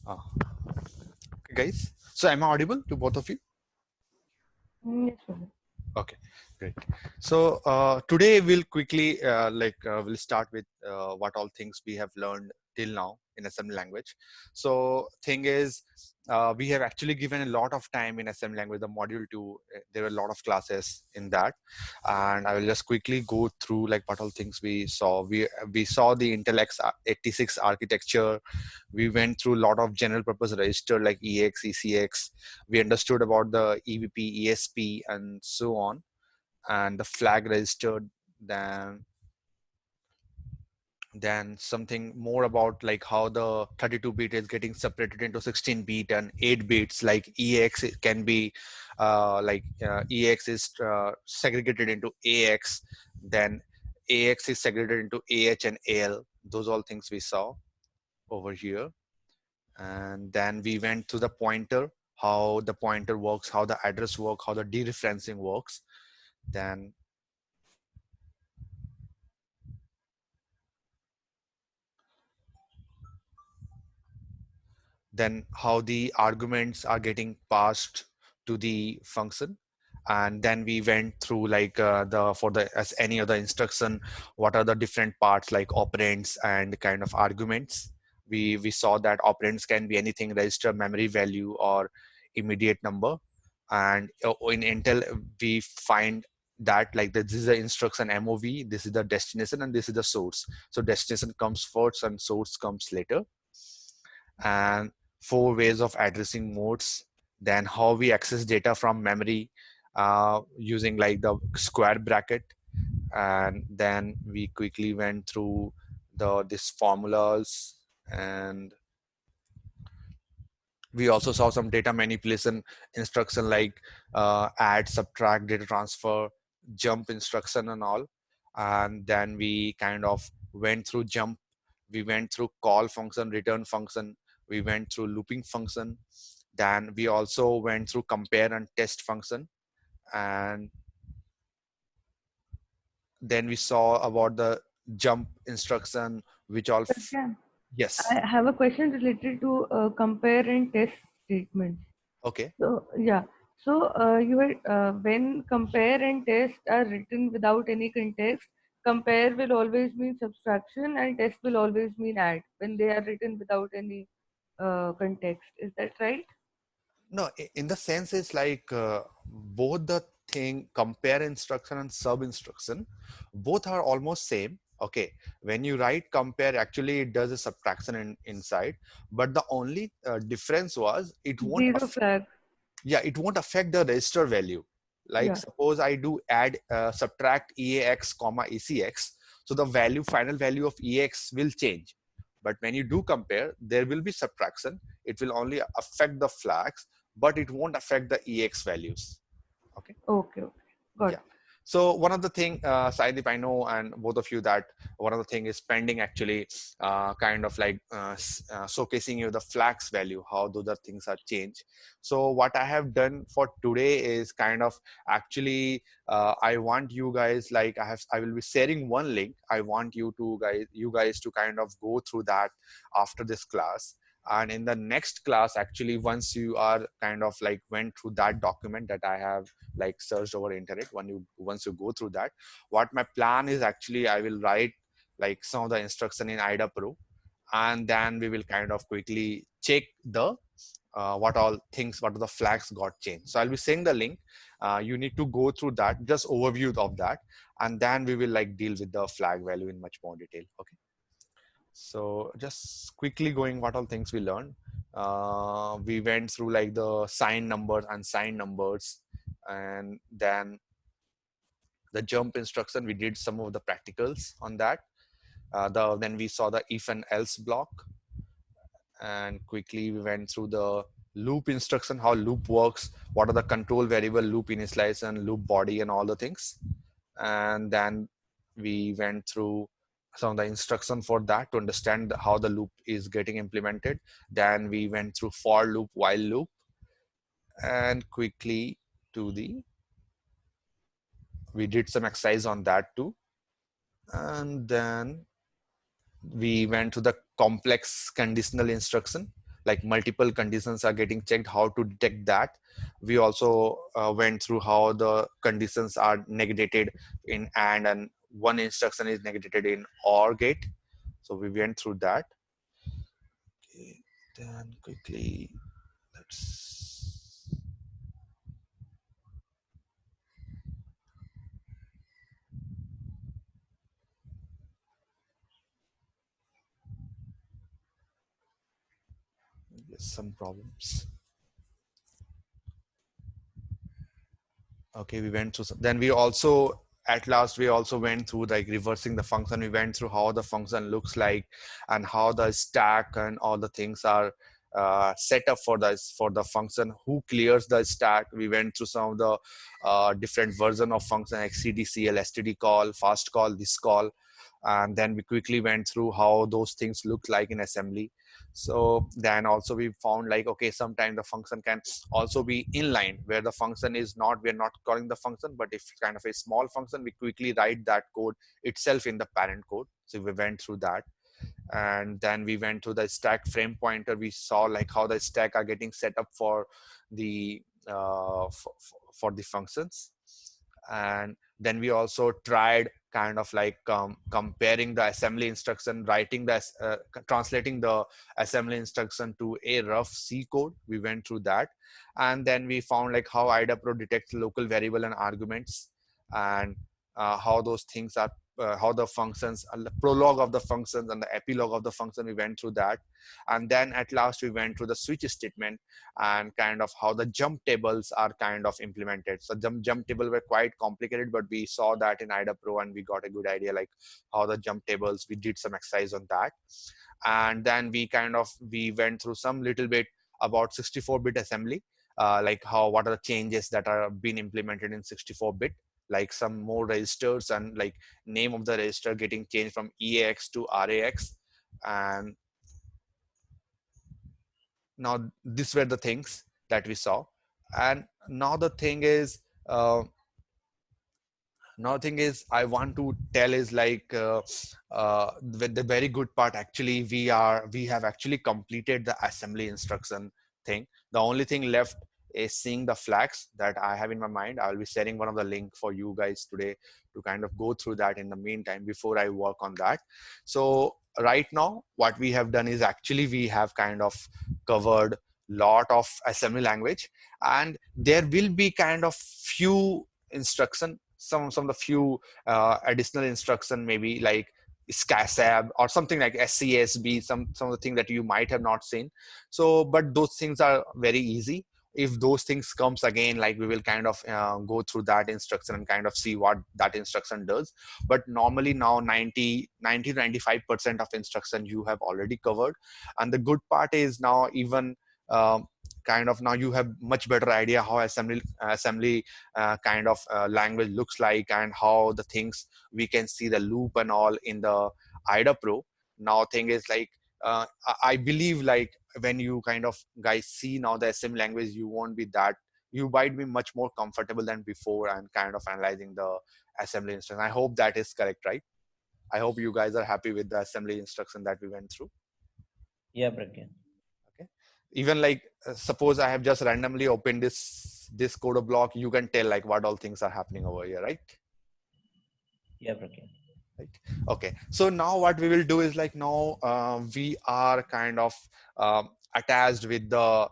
Uh, okay, guys. So am I audible to both of you? Yes, sir. Okay, great. So today we'll quickly we'll start with what all things we have learned till now in assembly language. So thing is, we have actually given a lot of time in assembly language. The module 2, there were a lot of classes in that, and I will just quickly go through like what all things we saw. We saw the Intel x86 architecture. We went through a lot of general purpose register like EX, ECX. We understood about the EVP, ESP, and so on, and the flag registered. Then something more about like how the 32-bit is getting separated into 16-bit and 8 bits. Like EX, it can be EX is segregated into AX, then AX is segregated into AH and AL. Those all things we saw over here. And then we went to the pointer, how the pointer works, how the address works, how the dereferencing works. then then how the arguments are getting passed to the function. And then we went through like the for the as any other instruction, what are the different parts like operands and kind of arguments. We saw that operands can be anything: register, memory value, or immediate number. And in Intel we find that like this is the instruction mov, this is the destination, and this is the source. So destination comes first and source comes later. And 4 ways of addressing modes. Then how we access data from memory using like the square bracket. And then we quickly went through these formulas. And we also saw some data manipulation instruction like add, subtract, data transfer, jump instruction and all. And then we kind of went through jump. We went through call function, return function. We went through looping function. Then we also went through compare and test function. And then we saw about the jump instruction, which all Prashant, yes. I have a question related to compare and test statements. Okay. So, yeah. So, when compare and test are written without any context, compare will always mean subtraction and test will always mean add when they are written without any context. Is that right? No, in the sense it's like both the thing, compare instruction and sub instruction, both are almost same. Okay, when you write compare, actually it does a subtraction inside, but the only difference was it won't Zero affect. flag. Yeah, it won't affect the register value. Like Yeah. suppose I do add subtract EAX comma ECX, so the value, final value of EX will change. But when you do compare, there will be subtraction. It will only affect the flags, but it won't affect the EX values. Okay. Okay. Okay. Got Yeah. it. So one of the thing, Saidip, I know, and both of you, that one of the thing is pending actually, kind of like showcasing you the flags value, how those are things are changed. So what I have done for today is kind of actually, I want you guys, like I will be sharing one link. I want you guys to kind of go through that after this class. And in the next class, actually, once you are kind of like went through that document that I have like searched over internet, once you go through that, what my plan is, actually I will write like some of the instruction in ida pro. And then we will kind of quickly check the what all things, what are the flags got changed. So I'll be saying the link. You need to go through that, just overview of that, and then we will like deal with the flag value in much more detail. Okay. So just quickly going what all things we learned. We went through like the signed numbers, unsigned numbers, and then the jump instruction. We did some of the practicals on that. Then we saw the if and else block, and quickly we went through the loop instruction, how loop works, what are the control variable, loop initialization, loop body, and all the things. And then we went through some of the instruction for that to understand how the loop is getting implemented. Then we went through for loop, while loop, and quickly to the we did some exercise on that too. And then we went to the complex conditional instruction. like multiple conditions are getting checked, how to detect that. We also went through how the conditions are negated in and one instruction is negated in or gate. So we went through that. Okay, then quickly let's get some problems. Okay, we went through some, then we also at last we also went through like reversing the function. We went through how the function looks like and how the stack and all the things are set up for the function, who clears the stack. We went through some of the different version of function like cdcl, std call, fast call, this call, and then we quickly went through how those things look like in assembly. So then also we found like, okay, sometimes the function can also be inline where the function is not, we're not calling the function, but if kind of a small function, we quickly write that code itself in the parent code. So we went through that. And then we went to the stack frame pointer. We saw like how the stack are getting set up for the for the functions. And then we also tried kind of like comparing the assembly instruction, writing the translating the assembly instruction to a rough C code. We went through that. And then we found like how IDA Pro detects local variable and arguments, and how those things are how the functions, the prologue of the functions and the epilogue of the function. We went through that. And then at last we went through the switch statement and kind of how the jump tables are kind of implemented. So jump table were quite complicated, but we saw that in IDA Pro and we got a good idea like how the jump tables, we did some exercise on that. And then we went through some little bit about 64-bit assembly, like how what are the changes that are being implemented in 64-bit, like some more registers and like name of the register getting changed from EAX to RAX. And now these were the things that we saw. And now the thing is uh, now thing is I want to tell is like the very good part, actually we have actually completed the assembly instruction thing. The only thing left is seeing the flags that I have in my mind. I'll be sharing one of the link for you guys today to kind of go through that in the meantime before I work on that. So right now what we have done is actually we have kind of covered lot of assembly language, and there will be kind of few instruction, some of the few additional instruction, maybe like scasab or something like scasb, some of the things that you might have not seen. So but those things are very easy. If those things comes again, like we will kind of go through that instruction and kind of see what that instruction does. But normally now 90 to 95% of instruction you have already covered. And the good part is now even kind of now you have much better idea how assembly kind of language looks like, and how the things we can see the loop and all in the IDA Pro. Now thing is like I believe like when you kind of guys see now the assembly language, you won't be that, you might be much more comfortable than before and kind of analyzing the assembly instruction. I hope that is correct, right? I hope you guys are happy with the assembly instruction that we went through. Yeah, Pragya. Okay, even like suppose I have just randomly opened this code block, you can tell like what all things are happening over here, right? Yeah, Pragya. Right. Okay, so now what we will do is like now we are kind of attached with the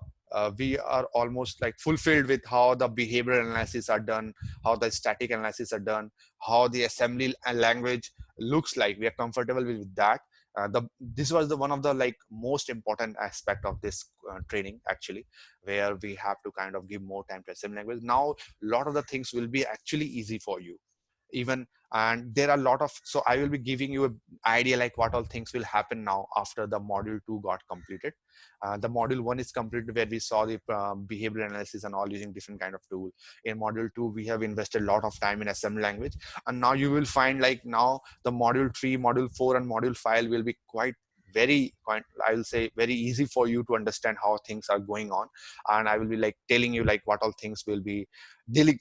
we are almost like fulfilled with how the behavioral analysis are done, how the static analysis are done, how the assembly language looks like. We are comfortable with that. This was the one of the like most important aspect of this training actually, where we have to kind of give more time to assembly language. Now a lot of the things will be actually easy for you even. And there are a lot of, so I will be giving you an idea like what all things will happen now after the module 2 got completed. The module 1 is completed where we saw the behavior analysis and all using different kind of tool. In module 2 we have invested a lot of time in assembly language, and now you will find like now the module 3, module 4 and module 5 will be quite I will say very easy for you to understand how things are going on. And I will be like telling you like what all things will be dealing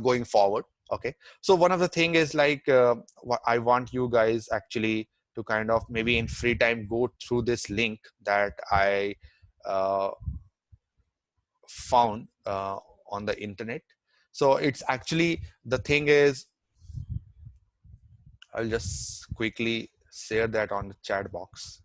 going forward. Okay, so one of the thing is like what I want you guys actually to kind of maybe in free time go through this link that I uh, found on the internet. So it's actually, the thing is, I'll just quickly share that on the chat box.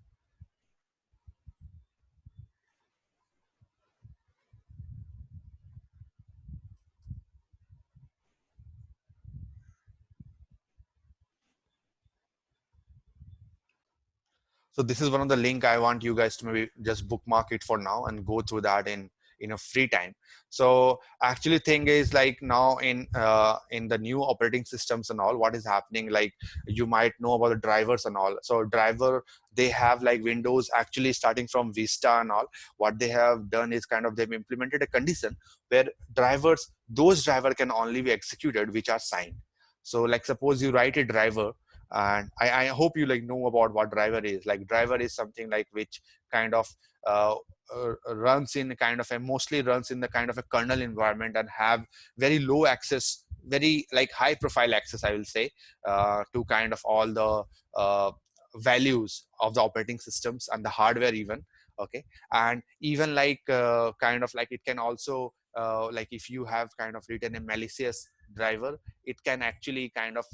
So this is one of the link I want you guys to maybe just bookmark it for now and go through that in a free time. So actually thing is like now in the new operating systems and all, what is happening, like you might know about the drivers and all. So driver, they have like Windows actually starting from Vista and all. What they have done is kind of they've implemented a condition where drivers, those driver can only be executed which are signed. So like suppose you write a driver, and I hope you like know about what driver is. Like driver is something like which kind of uh, runs in kind of a, mostly runs in the kind of a kernel environment and have very low access, very like high profile access, I will say, to kind of all the values of the operating systems and the hardware even. Okay. And even like kind of like it can also like if you have kind of written a malicious driver, it can actually kind of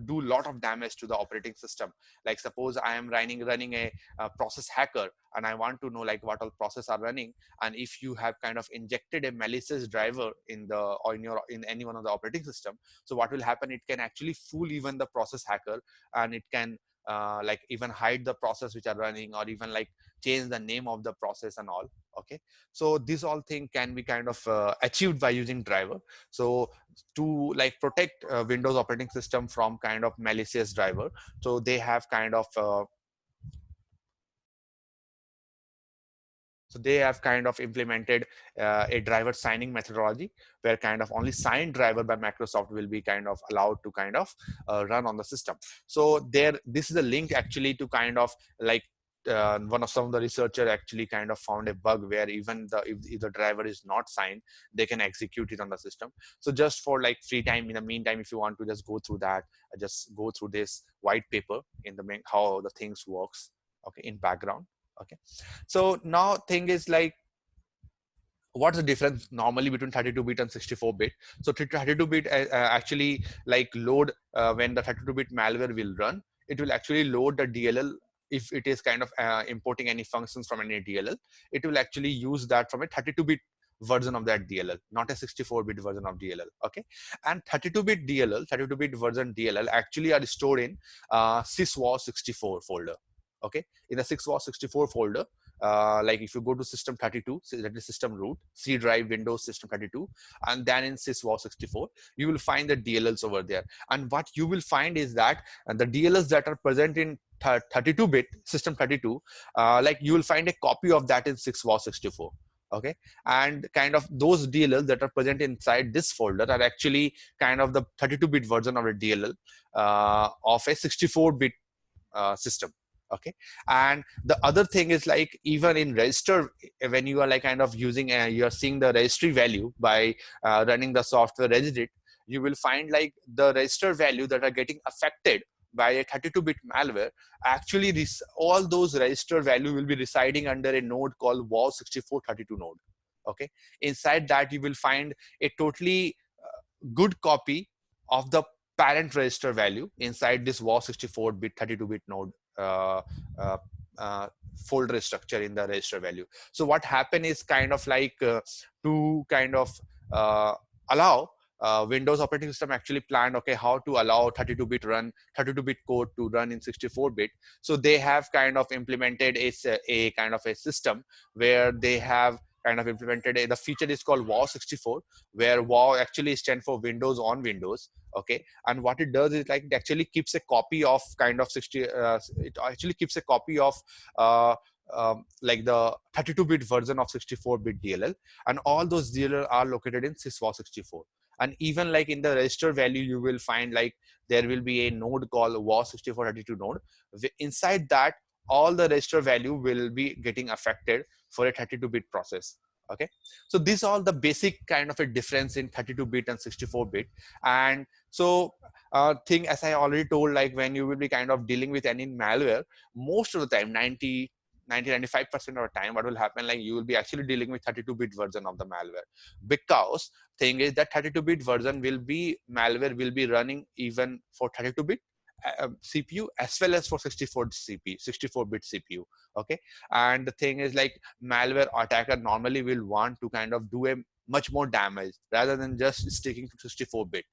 do a lot of damage to the operating system. Like suppose I am running a process hacker, and I want to know like what all process are running, and if you have kind of injected a malicious driver in the, or in any one of the operating system, so what will happen, it can actually fool even the process hacker, and it can like even hide the process which are running, or even like change the name of the process and all. Okay. So this all thing can be kind of achieved by using driver. So to like protect Windows operating system from kind of malicious driver, so they have kind of implemented a driver signing methodology, where kind of only signed driver by Microsoft will be kind of allowed to kind of run on the system. So there, this is a link actually to kind of like one of some of the researcher actually kind of found a bug where even if the driver is not signed, they can execute it on the system. So just for like free time, in the meantime, if you want to just go through that, just go through this white paper in the main, how the things works, okay, in background. Okay. So now thing is like, what's the difference normally between 32-bit and 64-bit? So 32-bit actually like load when the 32-bit malware will run, it will actually load the DLL. If it is kind of importing any functions from any DLL, it will actually use that from a 32-bit version of that DLL, not a 64-bit version of DLL. Okay. And 32-bit DLL, 32-bit version DLL actually are stored in syswas64 folder. Okay. In the syswas64 folder, like if you go to system 32, so that is system root, C drive, Windows system 32, and then in syswas64, you will find the DLLs over there. And what you will find is that the DLLs that are present in 32-bit system 32, like you will find a copy of that in syswas64. Okay. And kind of those DLLs that are present inside this folder are actually kind of the 32-bit version of a DLL of a 64-bit system. Okay. And the other thing is like even in register, when you are like kind of using you are seeing the registry value by running the software regedit, you will find like the register value that are getting affected by a 32-bit malware, actually this, all those register value will be residing under a node called WAV6432 node. Okay. Inside that you will find a totally good copy of the parent register value inside this WAV64-bit 32-bit node uh, uh, uh, folder structure in the register value. So what happened is kind of like to kind of uh, allow Windows operating system actually planned, okay, how to allow 32-bit code to run in 64-bit. So they have kind of implemented a kind of a system where they have kind of implemented the feature is called WAV64, where WAV actually stands for Windows on Windows. Okay. And what it does is like it actually keeps a copy of kind of 60, it actually keeps a copy of like the 32-bit version of 64-bit DLL, and all those DLL are located in syswas64. And even like in the register value, you will find like there will be a node called WAV6432 node. Inside that, all the register value will be getting affected for a 32-bit process. Okay. So these are all the basic kind of a difference in 32-bit and 64-bit. And so thing, as I already told, like when you will be kind of dealing with any malware, most of the time 90 90-95% of the time what will happen, like you will be actually dealing with 32-bit version of the malware, because thing is that 32-bit version will be malware will be running even for 32-bit CPU as well as for 64 CPU, 64-bit CPU. Okay, and the thing is like malware attacker normally will want to kind of do a much more damage rather than just sticking to 64-bit.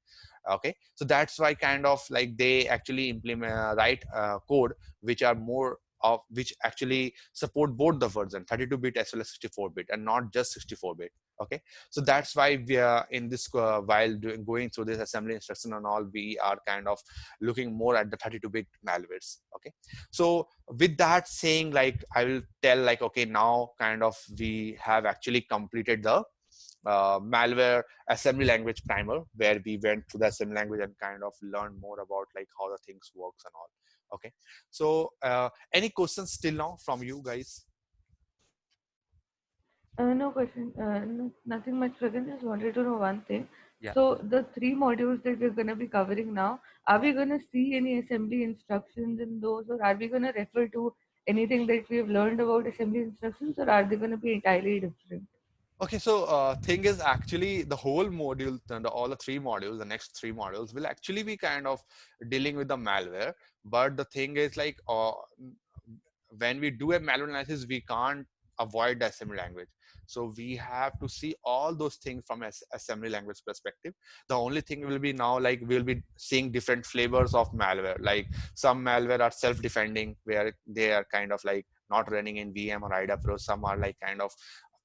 Okay, so that's why kind of like they actually implement write code which are more of which actually support both the version 32-bit as well as 64-bit and not just 64-bit. Okay, so that's why we are in this while going through this assembly instruction and all, we are kind of looking more at the 32-bit malwares. Okay, so with that saying, like I will tell like, okay, now kind of we have actually completed the malware assembly language primer, where we went through the assembly language and kind of learned more about like how the things works and all. Okay, so any questions still now from you guys? No question. No, nothing much. Again, just wanted to know one thing. Yeah. So the three modules that we're going to be covering now, are we going to see any assembly instructions in those, or are we going to refer to anything that we've learned about assembly instructions, or are they going to be entirely different? Okay, so thing is actually the whole module, all the three modules, the next three modules will actually be kind of dealing with the malware. But the thing is like when we do a malware analysis, we can't avoid the assembly language. So we have to see all those things from assembly language perspective. The only thing will be now like we'll be seeing different flavors of malware. Like some malware are self-defending, where they are kind of like not running in VM or IDA. Some are like kind of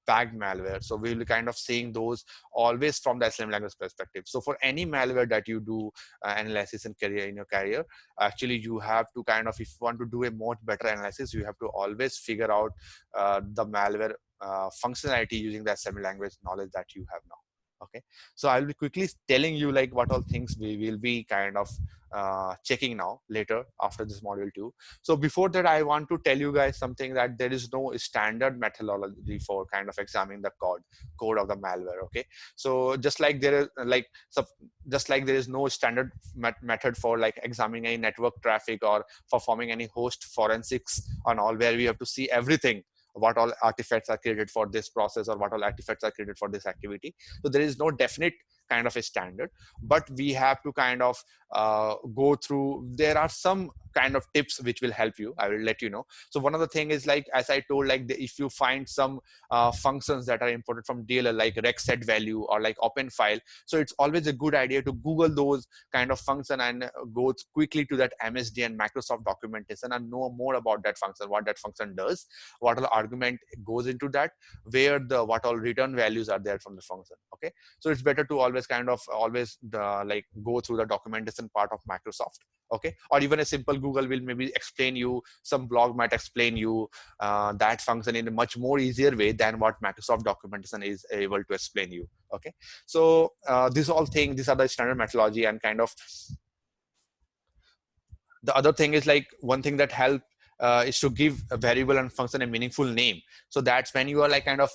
tagged malware. So we'll be kind of seeing those always from the assembly language perspective. So for any malware that you do analysis and career in your career, actually you have to kind of, if you want to do a much better analysis, you have to always figure out the malware functionality using the assembly language knowledge that you have now. Okay, so I'll be quickly telling you like what all things we will be kind of checking now later after this module 2. So before that, I want to tell you guys something, that there is no standard methodology for kind of examining the code of the malware. Okay, so just like there is like just like there is no standard method for like examining any network traffic or performing any host forensics on all, where we have to see everything, what all artifacts are created for this process or what all artifacts are created for this activity. So there is no definite kind of a standard, but we have to kind of go through. There are some kind of tips which will help you. I will let you know. So one of the thing is like, as I told, like if you find some functions that are imported from DLL, like rec set value or like open file, so it's always a good idea to Google those kind of function and go quickly to that MSD and Microsoft documentation and know more about that function, what that function does, what all argument goes into that, where the what all return values are there from the function. Okay, so it's better to always kind of always like go through the documentation part of Microsoft. Okay, or even a simple Google will maybe explain you, some blog might explain you that function in a much more easier way than what Microsoft documentation is able to explain you. Okay, so these all things, these are the standard methodology. And kind of the other thing is like, one thing that help is to give a variable and function a meaningful name. So that's when you are like kind of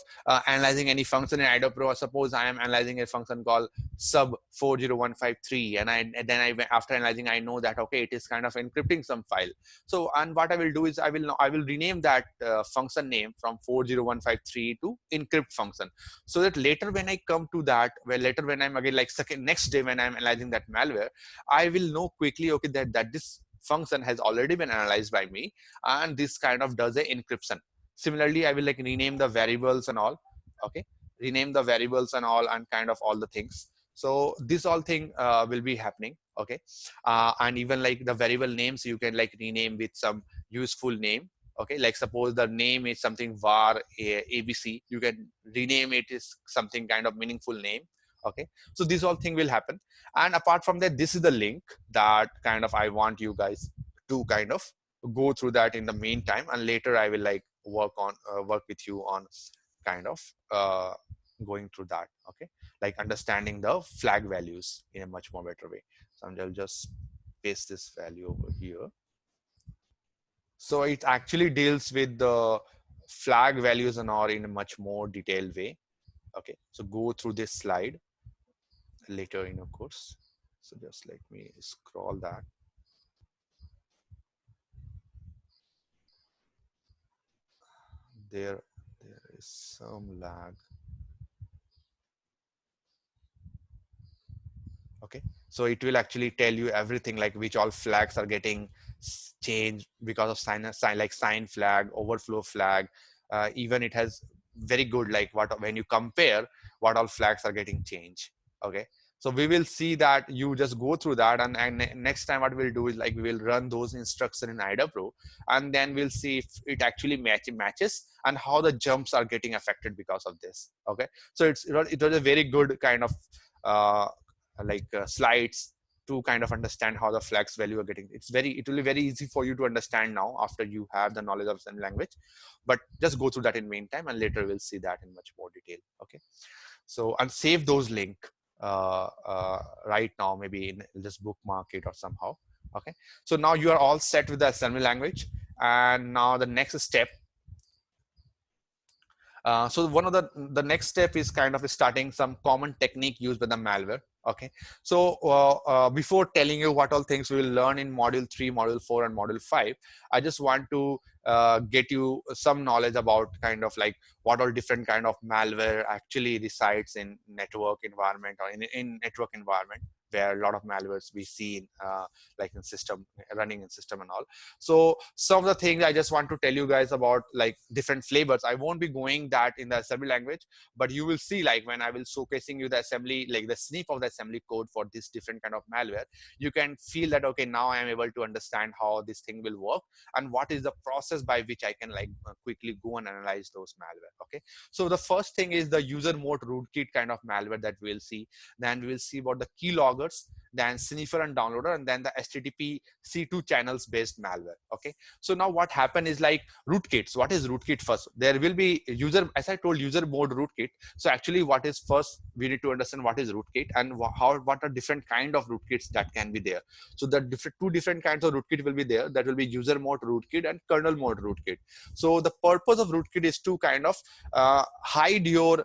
analyzing any function in IDO Pro. Suppose I am analyzing a function called sub 40153, and then after analyzing, I know that okay, it is kind of encrypting some file. So and what I will do is I will rename that function name from 40153 to encrypt function, so that later when I come to that, well, later when I'm again like second next day when I'm analyzing that malware, I will know quickly, okay, that this function has already been analyzed by me, and this kind of does a encryption. Similarly, I will like rename the variables and all. Okay, rename the variables and all, and kind of all the things. So this all thing will be happening. Okay, and even like the variable names, you can like rename with some useful name. Okay, like suppose the name is something var abc, you can rename it is something kind of meaningful name. Okay, so this all thing will happen. And apart from that, this is the link that kind of I want you guys to kind of go through that in the meantime, and later I will like work with you on kind of going through that. Okay, like understanding the flag values in a much more better way. So I'll just paste this value over here. So it actually deals with the flag values and all in a much more detailed way. Okay, so go through this slide later in your course. So just let me scroll that. There is some lag. Okay, so it will actually tell you everything, like which all flags are getting changed because of sign like sign flag, overflow flag. Even it has very good, like what when you compare what all flags are getting changed. Okay, so we will see that. You just go through that, and next time what we'll do is like we will run those instructions in ida pro, and then we'll see if it actually matches and how the jumps are getting affected because of this. Okay, so it was a very good kind of uh, slides to kind of understand how the flags value are getting. It will be very easy for you to understand now after you have the knowledge of assembly language, but just go through that in meantime, and later we'll see that in much more detail. Okay, so and save those link right now, maybe in just bookmark it or somehow. Okay, so now you are all set with the assembly language, and now the next step. So one of the next step is kind of starting some common technique used by the malware. Okay, so before telling you what all things we will learn in module 3, module 4, and module 5, I just want to get you some knowledge about kind of like what all different kind of malware actually resides in network environment, or in network environment, where a lot of malwares we see in, like in system, running in system and all. So some of the things I just want to tell you guys about, like different flavors. I won't be going that in the assembly language, but you will see, like when I will showcasing you the assembly, like the snip of the assembly code for this different kind of malware, you can feel that, okay, now I am able to understand how this thing will work and what is the process by which I can like quickly go and analyze those malware. Okay, so the first thing is the user mode rootkit kind of malware that we'll see. Then we'll see about the keyloggers, then sniffer and downloader, and then the http c2 channels based malware. Okay, so now what happened is like rootkits. What is rootkit? First there will be user, as I told, user mode rootkit. So actually what is first, we need to understand what is rootkit and what are different kind of rootkits that can be there. So the two different kinds of rootkit will be there. That will be user mode rootkit and kernel mode rootkit. So the purpose of rootkit is to kind of hide your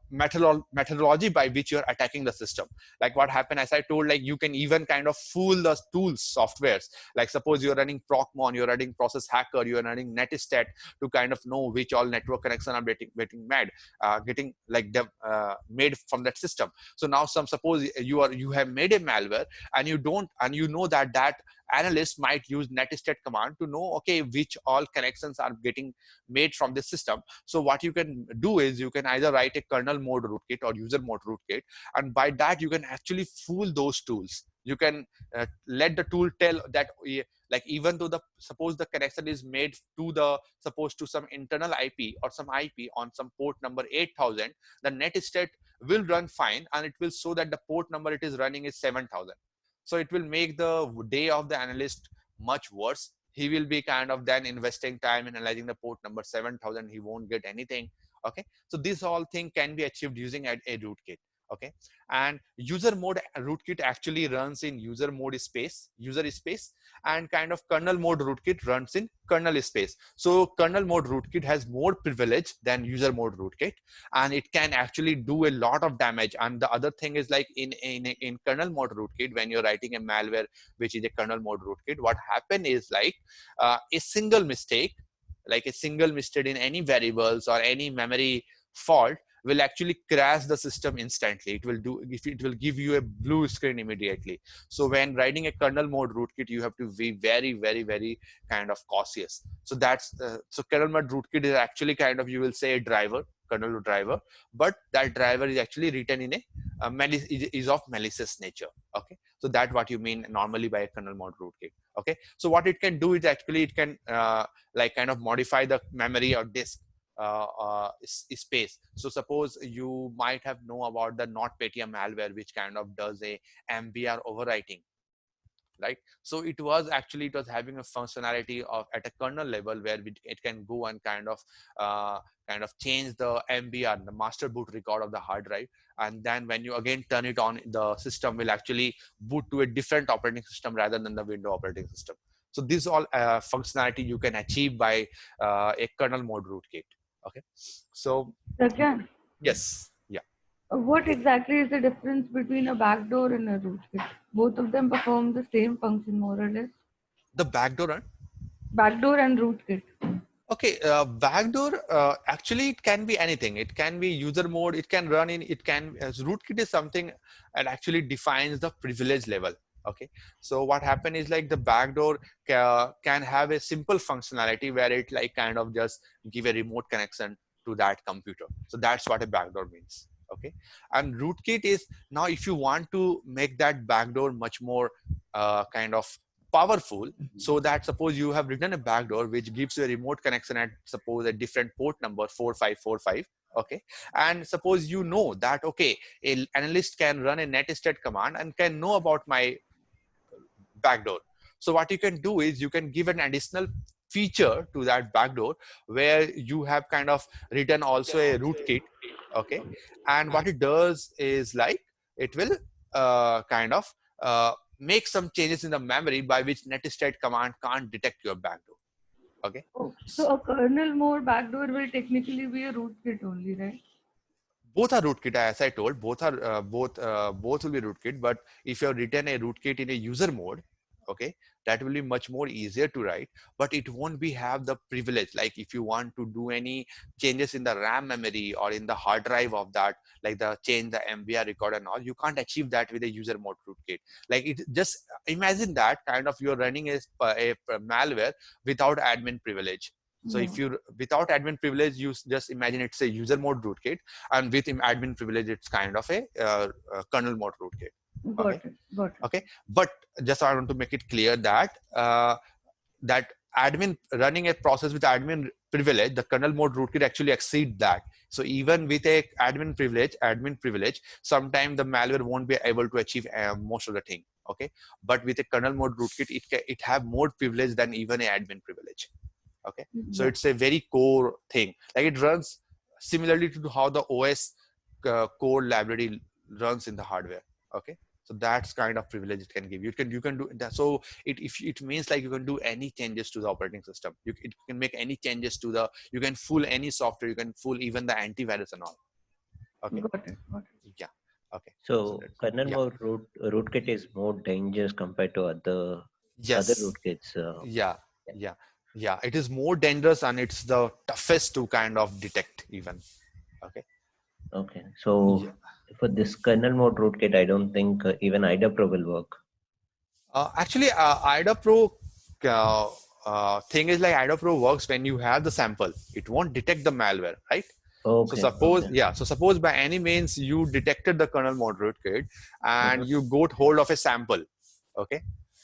methodology by which you're attacking the system. Like what happened, as I told, like you can even kind of fool the tools, softwares. Like suppose you're running procmon, you're running process hacker, you're running netistat, to kind of know which all network connection are getting mad, getting like made from that system. So now suppose you have made a malware, and you don't, and you know that analyst might use netistat command to know, okay, which all connections are getting made from this system. So what you can do is you can either write a kernel mode rootkit or user mode rootkit, and by that you can actually fool those tools. You can let the tool tell that like even though the suppose the connection is made to the suppose to some internal IP or some IP on some port number 8000, the netstat will run fine, and it will show that the port number it is running is 7000. So it will make the day of the analyst much worse. He will be kind of then investing time in analyzing the port number 7000. He won't get anything. Okay, so this whole thing can be achieved using a rootkit. Okay, and user mode rootkit actually runs in user space, and kind of kernel mode rootkit runs in kernel space. So kernel mode rootkit has more privilege than user mode rootkit, and it can actually do a lot of damage. And the other thing is like in kernel mode rootkit, when you're writing a malware which is a kernel mode rootkit, what happen is like a single mistake, like a single mistake in any variables or any memory fault will actually crash the system instantly. It will give you a blue screen immediately. So when writing a kernel mode rootkit, you have to be very, very, very kind of cautious. So that's so kernel mode rootkit is actually kind of, you will say, a driver, kernel driver, but that driver is actually written in a is of malicious nature. Okay, so that's what you mean normally by a kernel mode rootkit. Okay, so what it can do is actually it can like kind of modify the memory or disk space. So suppose you might have know about the NotPetya malware, which kind of does a MBR overwriting, right? So it was having a functionality of at a kernel level where it can go and kind of change the MBR, the master boot record of the hard drive, and then when you again turn it on, the system will actually boot to a different operating system rather than the Windows operating system. So this all functionality you can achieve by a kernel mode rootkit. Okay, so Again, yes, yeah. what exactly is the difference between a backdoor and a rootkit? Both of them perform the same function more or less. The backdoor. Backdoor and rootkit. Okay, backdoor, actually it can be anything. It can be user mode, it can run in, it can, as rootkit is something that actually defines the privilege level. Okay, so what happen is like the backdoor can have a simple functionality where it like kind of just give a remote connection to that computer. So that's what a backdoor means. Okay, and rootkit is now if you want to make that backdoor much more kind of powerful, so that suppose you have written a backdoor which gives you a remote connection at suppose a different port number 4545. Okay, and suppose you know that okay, a analyst can run a netstat command and can know about my backdoor. So what you can do is you can give an additional feature to that backdoor where you have kind of written also a rootkit. Okay, and what it does is like it will kind of make some changes in the memory by which netstat command can't detect your backdoor. Okay, Oh, so a kernel mode backdoor will technically be a rootkit only, right? both are rootkit, as I told. Both are both will be rootkit. But if you have written a rootkit in a user mode, okay, that will be much more easier to write. But it won't be have the privilege. Like if you want to do any changes in the RAM memory or in the hard drive of that, like the change the MBR record and all, you can't achieve that with a user mode rootkit. Like it just imagine that kind of you're running a malware without admin privilege. So Yeah, if you without admin privilege, you just imagine it's a user mode rootkit, and with admin privilege it's kind of a kernel mode rootkit. Okay, got it, got it. okay, but just I want to make it clear that that admin running a process with admin privilege, the kernel mode rootkit actually exceed that. So even with a admin privilege, sometimes the malware won't be able to achieve most of the thing. Okay, but with a kernel mode rootkit, it have more privilege than even a admin privilege. Okay, so Yeah, it's a very core thing, like it runs similarly to how the OS core library runs in the hardware. Okay, so that's kind of privilege it can give you. You can do that. So it means like you can do any changes to the operating system. You can make any changes to the, you can fool any software, you can fool even the antivirus and all. Okay, got it, got it. yeah, okay, so So that's, kernel yeah, mode rootkit is more dangerous compared to other yes, rootkits. yeah, Yeah. yeah, yeah, it is more dangerous and it's the toughest to kind of detect even. Okay, Okay. So yeah. for this kernel mode rootkit, I don't think even IDA Pro will work. Actually, IDA Pro thing is like IDA Pro works when you have the sample. It won't detect the malware, right? So Okay. suppose, Okay. yeah, so suppose by any means you detected the kernel mode rootkit and Mhm. you got hold of a sample. Okay,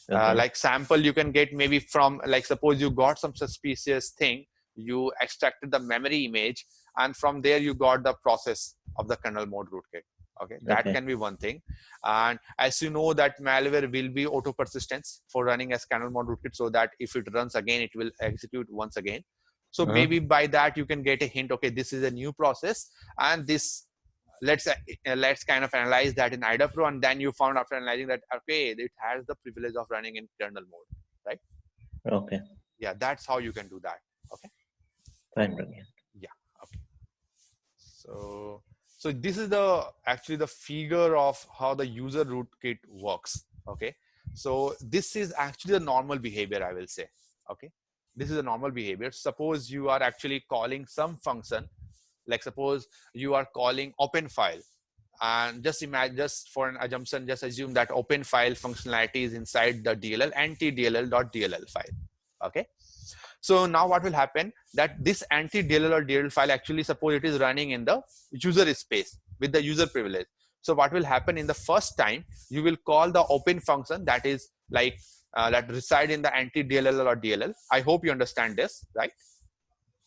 Okay. like sample you can get maybe from, like suppose you got some suspicious thing, you extracted the memory image, and from there you got the process of the kernel mode rootkit. Okay, that Okay. can be one thing. And as you know that malware will be auto persistence for running as kernel mode rootkit, so that if it runs again it will execute once again. So Uh-huh. maybe by that you can get a hint, okay, this is a new process, and this, let's kind of analyze that in IDA Pro, and then you found after analyzing that okay, it has the privilege of running in kernel mode, right? Okay. Yeah, that's how you can do that. Okay, Fine, Pragyan. yeah, okay. So this is the actually the figure of how the user rootkit works. Okay, so this is actually the normal behavior, I will say. Okay, this is a normal behavior. Suppose you are actually calling some function, like suppose you are calling open file, and just imagine, just for an assumption, just assume that open file functionality is inside the DLL anti-dll.dll file. Okay, so now what will happen, that this anti-dll or dll file actually suppose it is running in the user space with the user privilege. So what will happen, in the first time you will call the open function that is like that reside in the anti-dll or dll. I hope you understand this, right?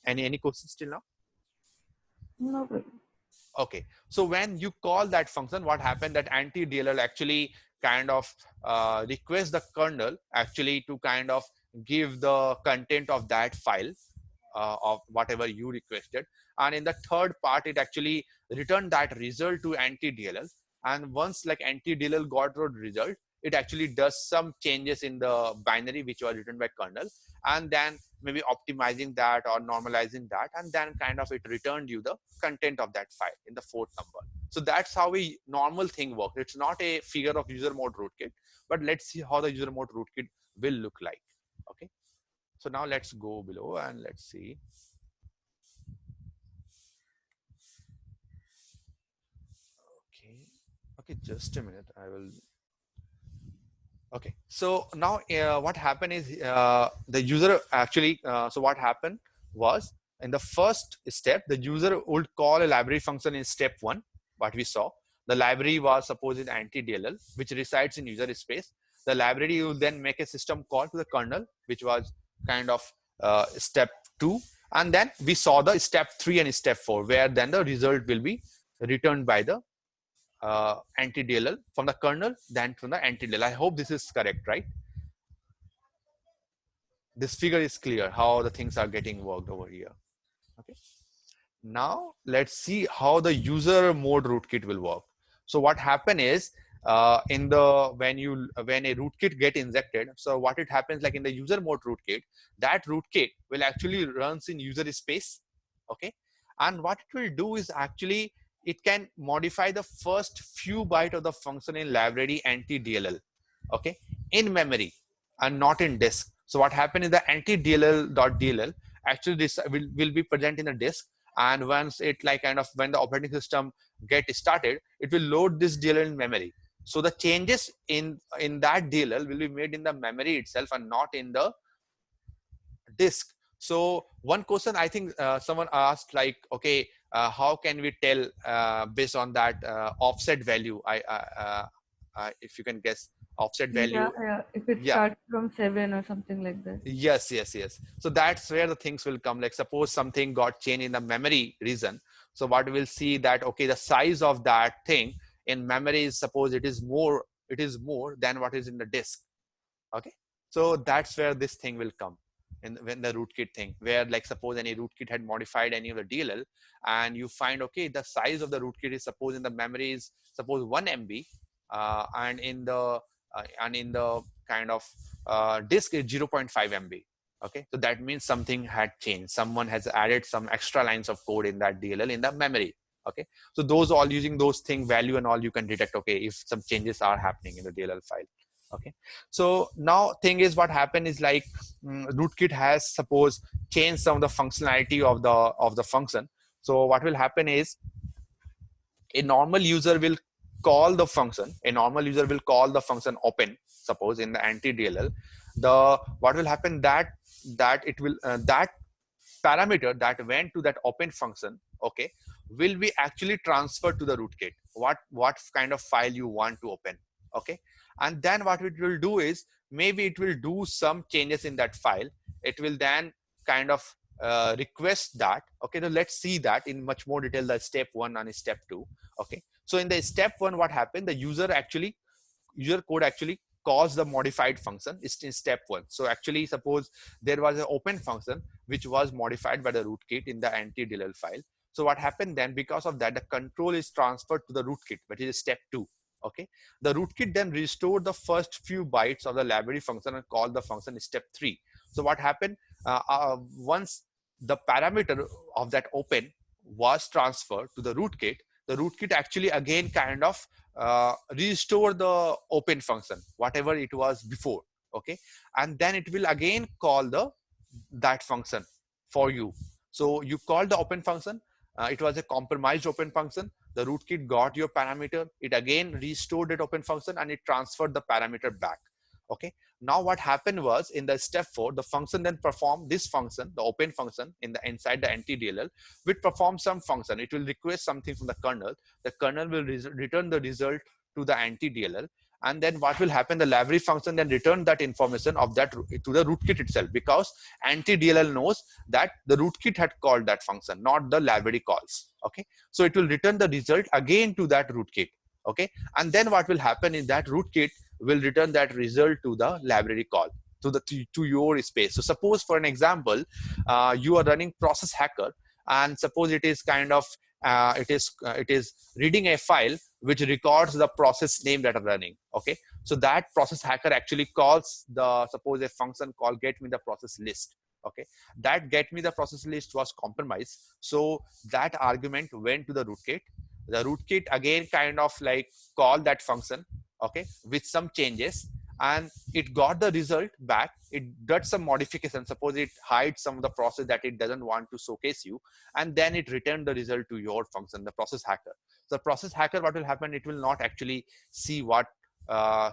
Any questions till now? No problem. Okay, so when you call that function, what happened, that anti-DLL actually kind of request the kernel actually to kind of give the content of that file, of whatever you requested, and in the third part it actually returned that result to anti-DLL. And once like anti-DLL got the result, it actually does some changes in the binary which was written by kernel, and then maybe optimizing that or normalizing that, and then kind of it returned you the content of that file in the fourth number. So that's how a normal thing works. It's not a figure of user mode rootkit, but let's see how the user mode rootkit will look like. Okay, So now let's go below and let's see. Okay. Okay, just a minute. I will. Okay. So now what happened is the user actually, so what happened was in the first step, the user would call a library function in step one, what we saw. The library was supposed anti-DLL, which resides in user space. The library will then make a system call to the kernel, which was kind of step two. And then we saw the step three and step four, where then the result will be returned by the anti-DLL from the kernel than from the anti-DLL. I hope this is correct, right? This figure is clear how the things are getting worked over here. Okay. Now let's see how the user mode rootkit will work. So what happen is in the when a rootkit get injected, so what it happens like in the user mode rootkit, that rootkit will actually runs in user space. Okay. And what it will do is actually it can modify the first few byte of the function in library anti-DLL, okay, in memory and not in disk. So what happened is the anti-DLL.DLL actually this will be present in the disk, and once it like kind of when the operating system get started, it will load this DLL in memory. So the changes in that DLL will be made in the memory itself and not in the disk. So one question I think someone asked like, okay, how can we tell based on that offset value? If you can guess offset Yeah, value. yeah. If it Yeah. starts from 7 or something like that. Yes, yes, yes. So that's where the things will come. Like suppose something got changed in the memory region. So what we'll see that, okay, the size of that thing in memory is suppose it is more than what is in the disk. Okay. So that's where this thing will come in when the rootkit thing, where like suppose any rootkit had modified any of the DLL and you find, okay, the size of the rootkit is suppose in the memory is suppose 1 MB and in the kind of disk is 0.5 MB. Okay, so that means something had changed. Someone has added some extra lines of code in that DLL in the memory. Okay, so those all using those thing value and all you can detect, okay, if some changes are happening in the DLL file. Okay, so now thing is what happened is like rootkit has suppose changed some of the functionality of the function. So what will happen is a normal user will call the function. A normal user will call the function open. Suppose in the anti-DLL, the what will happen that it will that parameter that went to that open function, okay, will be actually transferred to the rootkit. What kind of file you want to open, okay, and then what it will do is maybe it will do some changes in that file. It will then kind of request that. Okay, so let's see that in much more detail. The step one and step two. Okay, so in the step one, what happened? The user code actually calls the modified function is in step one. So actually suppose there was an open function which was modified by the rootkit in the anti-DLL file. So what happened then, because of that, the control is transferred to the rootkit, which is step two. Okay, the rootkit then restored the first few bytes of the library function and called the function step three. So what happened, once the parameter of that open was transferred to the rootkit actually again kind of restore the open function whatever it was before. Okay, and then it will again call that function for you. So you call the open function. It was a compromised open function. The rootkit got your parameter. It again restored that open function and it transferred the parameter back. Okay, now what happened was in the step four, the function then performed this function, the open function in the inside the anti-DLL, which performs some function. It will request something from the kernel. The kernel will return the result to the anti-DLL. And then what will happen? The library function then return that information of that to the rootkit itself, because anti-DLL knows that the rootkit had called that function, not the library calls. Okay, so it will return the result again to that rootkit. Okay, and then what will happen is that rootkit will return that result to the library call to your space. So suppose for an example, you are running process hacker, and suppose it is kind of it is reading a file which records the process name that are running. Okay, so that process hacker actually calls the suppose a function called get me the process list. Okay, that get me the process list was compromised, so that argument went to the rootkit. The rootkit again kind of like call that function, okay, with some changes, and it got the result back. It does some modification. Suppose it hides some of the process that it doesn't want to showcase you, and then it returned the result to your function, the process hacker. So the process hacker, what will happen, it will not actually see what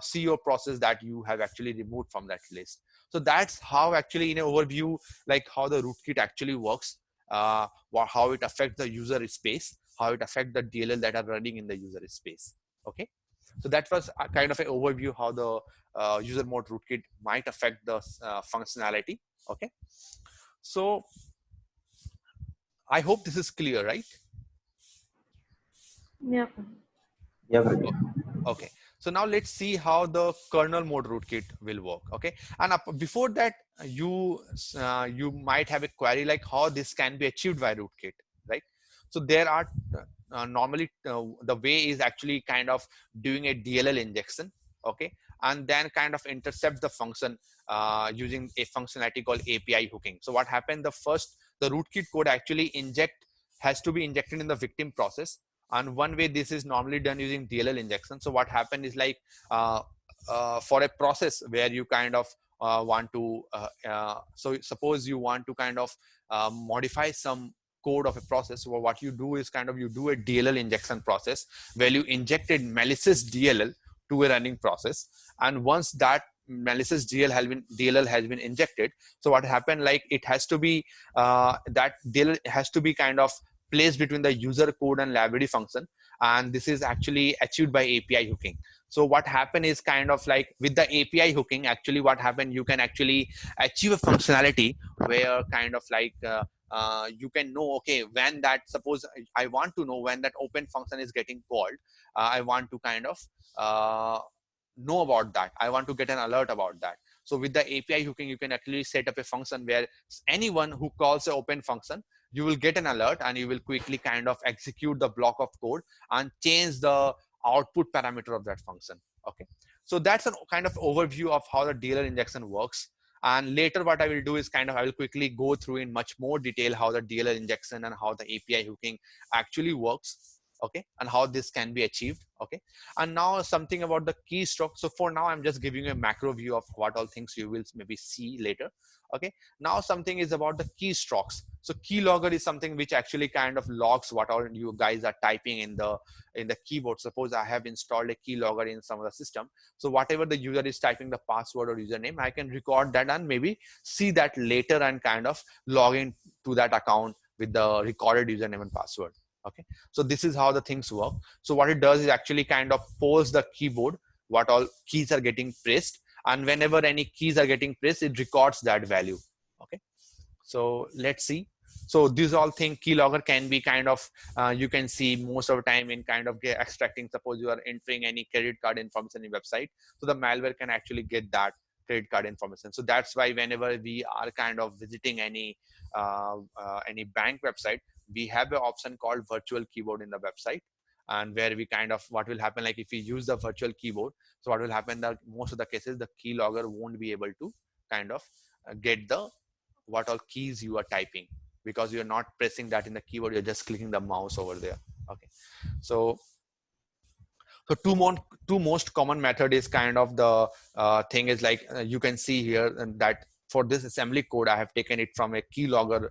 see your process that you have actually removed from that list. So that's how actually in an overview, like how the rootkit actually works, how it affects the user space, how it affects the DLL that are running in the user space. Okay, so that was a kind of an overview how the user mode rootkit might affect the functionality. Okay, so I hope this is clear, right? Yeah. Yep. Okay, so now let's see how the kernel mode rootkit will work. Okay, and before that, you might have a query like how this can be achieved by rootkit, right? So there are normally the way is actually kind of doing a DLL injection. Okay, and then kind of intercept the function using a functionality called API hooking. So what happened? The rootkit code actually has to be injected in the victim process, and one way this is normally done using DLL injection. So what happened is like for a process where you kind of want to so suppose you want to kind of modify some code of a process. So what you do is kind of you do a DLL injection process where you injected malicious DLL to a running process, and once that malicious DLL has been injected, so what happened, like it has to be that DLL has to be kind of placed between the user code and library function, and this is actually achieved by API hooking. So what happened is kind of like with the API hooking, actually what happened, you can actually achieve a functionality where kind of like you can know, okay, when that, suppose I want to know when that open function is getting called, I want to kind of uh, know about that, I want to get an alert about that. So with the API hooking, you can actually set up a function where anyone who calls the open function, you will get an alert and you will quickly kind of execute the block of code and change the output parameter of that function. Okay, so that's a kind of overview of how the DLL injection works. And later what I will do is kind of I will quickly go through in much more detail how the DLL injection and how the API hooking actually works. Okay, and how this can be achieved. Okay, and now something about the keystroke. So for now I'm just giving you a macro view of what all things you will maybe see later. Okay, now something is about the keystrokes. So keylogger is something which actually kind of logs what all you guys are typing in the keyboard. Suppose I have installed a keylogger in some of the system, so whatever the user is typing, the password or username, I can record that and maybe see that later and kind of log in to that account with the recorded username and password. Okay, so this is how the things work. So what it does is actually kind of polls the keyboard what all keys are getting pressed, and whenever any keys are getting pressed, it records that value. Okay, so let's see. So these all thing keylogger can be kind of you can see most of the time in kind of extracting. Suppose you are entering any credit card information in website, so the malware can actually get that credit card information. So that's why whenever we are kind of visiting any bank website, we have an option called virtual keyboard in the website, and where we kind of what will happen, like if we use the virtual keyboard, so what will happen that most of the cases the keylogger won't be able to kind of get the what all keys you are typing, because you're not pressing that in the keyboard, you're just clicking the mouse over there. Okay, so so two most common method is kind of the thing is like you can see here, and that for this assembly code I have taken it from a keylogger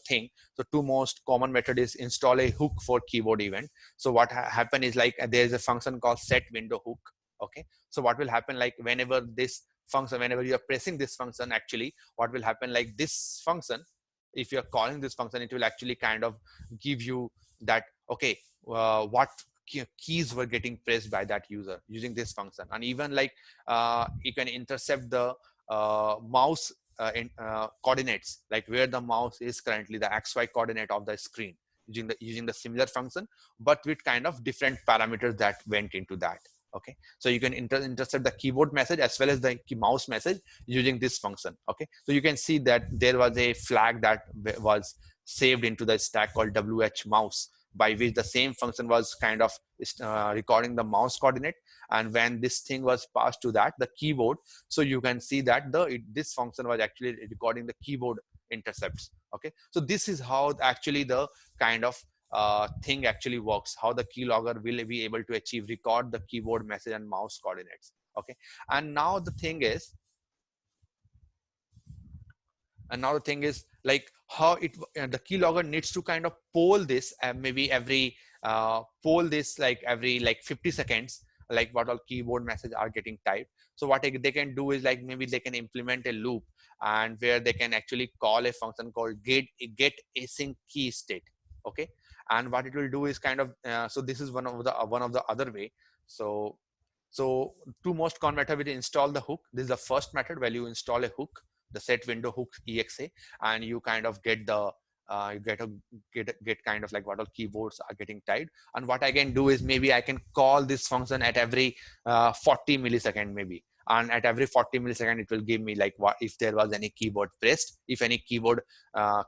thing. So two most common method is install a hook for keyboard event. So what happen is like there is a function called set window hook. Okay, so what will happen, like whenever this function, whenever you are pressing this function, actually what will happen, like this function, if you're calling this function, it will actually kind of give you that, okay, what keys were getting pressed by that user using this function. And even like you can intercept the mouse coordinates, like where the mouse is currently, the XY coordinate of the screen, using the similar function, but with kind of different parameters that went into that. Okay, so you can intercept the keyboard message as well as the mouse message using this function. Okay, so you can see that there was a flag that was saved into the stack called wh mouse, by which the same function was kind of recording the mouse coordinate, and when this thing was passed to that the keyboard, so you can see that this function was actually recording the keyboard intercepts. Okay, so this is how actually the kind of thing actually works, how the keylogger will be able to record the keyboard message and mouse coordinates. Okay. And now the thing is, like how the keylogger needs to kind of poll this, maybe every poll this like every like 50 seconds, like what all keyboard message are getting typed. So what they can do is like maybe they can implement a loop, and where they can actually call a function called get async key state. Okay. And what it will do is kind of so this is one of the other way. So so two most common method will install the hook. This is the first method where you install a hook, the set window hook exa, and you kind of get the you get kind of like what all keyboards are getting typed. And what I can do is maybe I can call this function at every 40 millisecond maybe, and at every 40 millisecond it will give me like what if there was any keyboard pressed, if any keyboard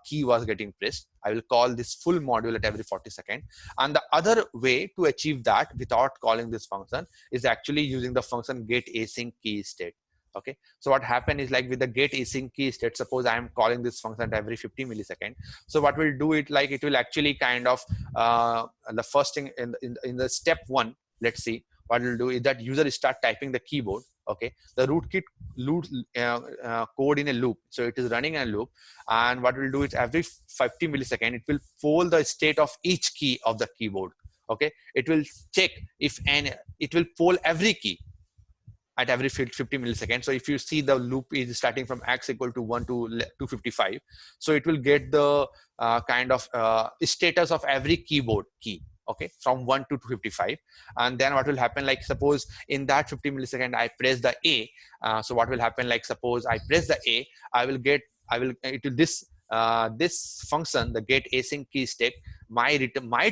key was getting pressed. I will call this full module at every 40 seconds. And the other way to achieve that without calling this function is actually using the function get async key state. Okay. So what happened is like with the get async key state, suppose I am calling this function every 50 millisecond. So what will do it like it will actually kind of the first thing in the step one, let's see what it will do is that user start typing the keyboard. Okay. The rootkit loop code in a loop, so it is running in a loop. And what will do is every 50 millisecond it will poll the state of each key of the keyboard. Okay. It will check if and it will poll every key at every 50 milliseconds. So if you see the loop is starting from x equal to 1 to 255, so it will get the kind of status of every keyboard key. Okay, from 1 to 255. And then what will happen, like suppose in that 50 millisecond I press the a, so what will happen, like suppose I press the a, it will this function, the get async key step, might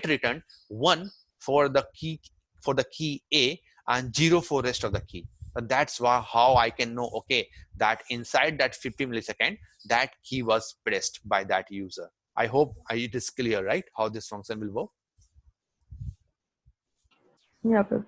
return 1 for the key a and 0 for rest of the key. But that's how I can know, okay, that inside that 50 millisecond, that key was pressed by that user. I hope it is clear, right, how this function will work. Yeah, Prabhu.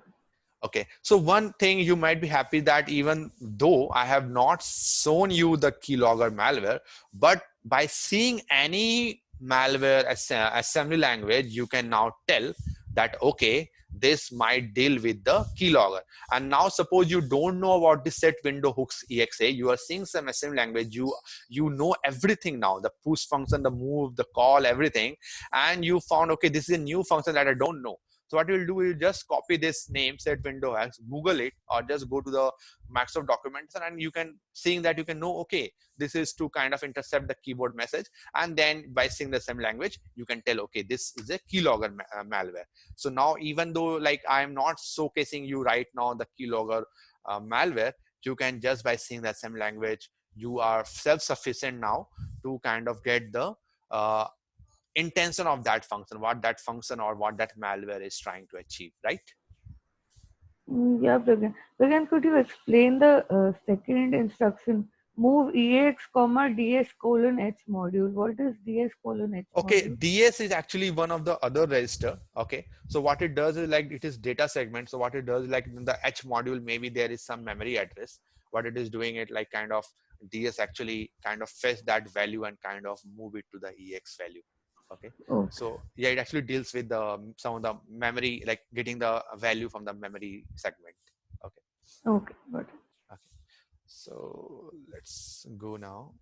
Okay, so one thing you might be happy that even though I have not shown you the keylogger malware, but by seeing any malware assembly language, you can now tell that, okay, this might deal with the keylogger. And now suppose you don't know about the set window hooks exa, you are seeing some assembly language, you know everything now, the push function, the move, the call, everything, and you found, okay, this is a new function that I don't know. So what you'll do is just copy this name set window as, Google it, or just go to the Microsoft documents, and you can seeing that you can know, okay, this is to kind of intercept the keyboard message. And then by seeing the same language, you can tell, okay, this is a keylogger malware. So now, even though like I am not showcasing you right now the keylogger malware, you can just by seeing that same language, you are self-sufficient now to kind of get the intention of that function, what that function or what that malware is trying to achieve, right? Yeah, Pragan. Pragan, could you explain the second instruction? Move EX, comma DS colon H module. What is DS colon H Okay, module? DS is actually one of the other register. Okay, so what it does is like it is data segment. So what it does is like in the H module, maybe there is some memory address. What it is doing it like kind of DS actually kind of fetch that value and kind of move it to the EX value. Okay, Okay. so yeah, it actually deals with the some of the memory, like getting the value from the memory segment. Okay, Okay, got it. okay. So let's go now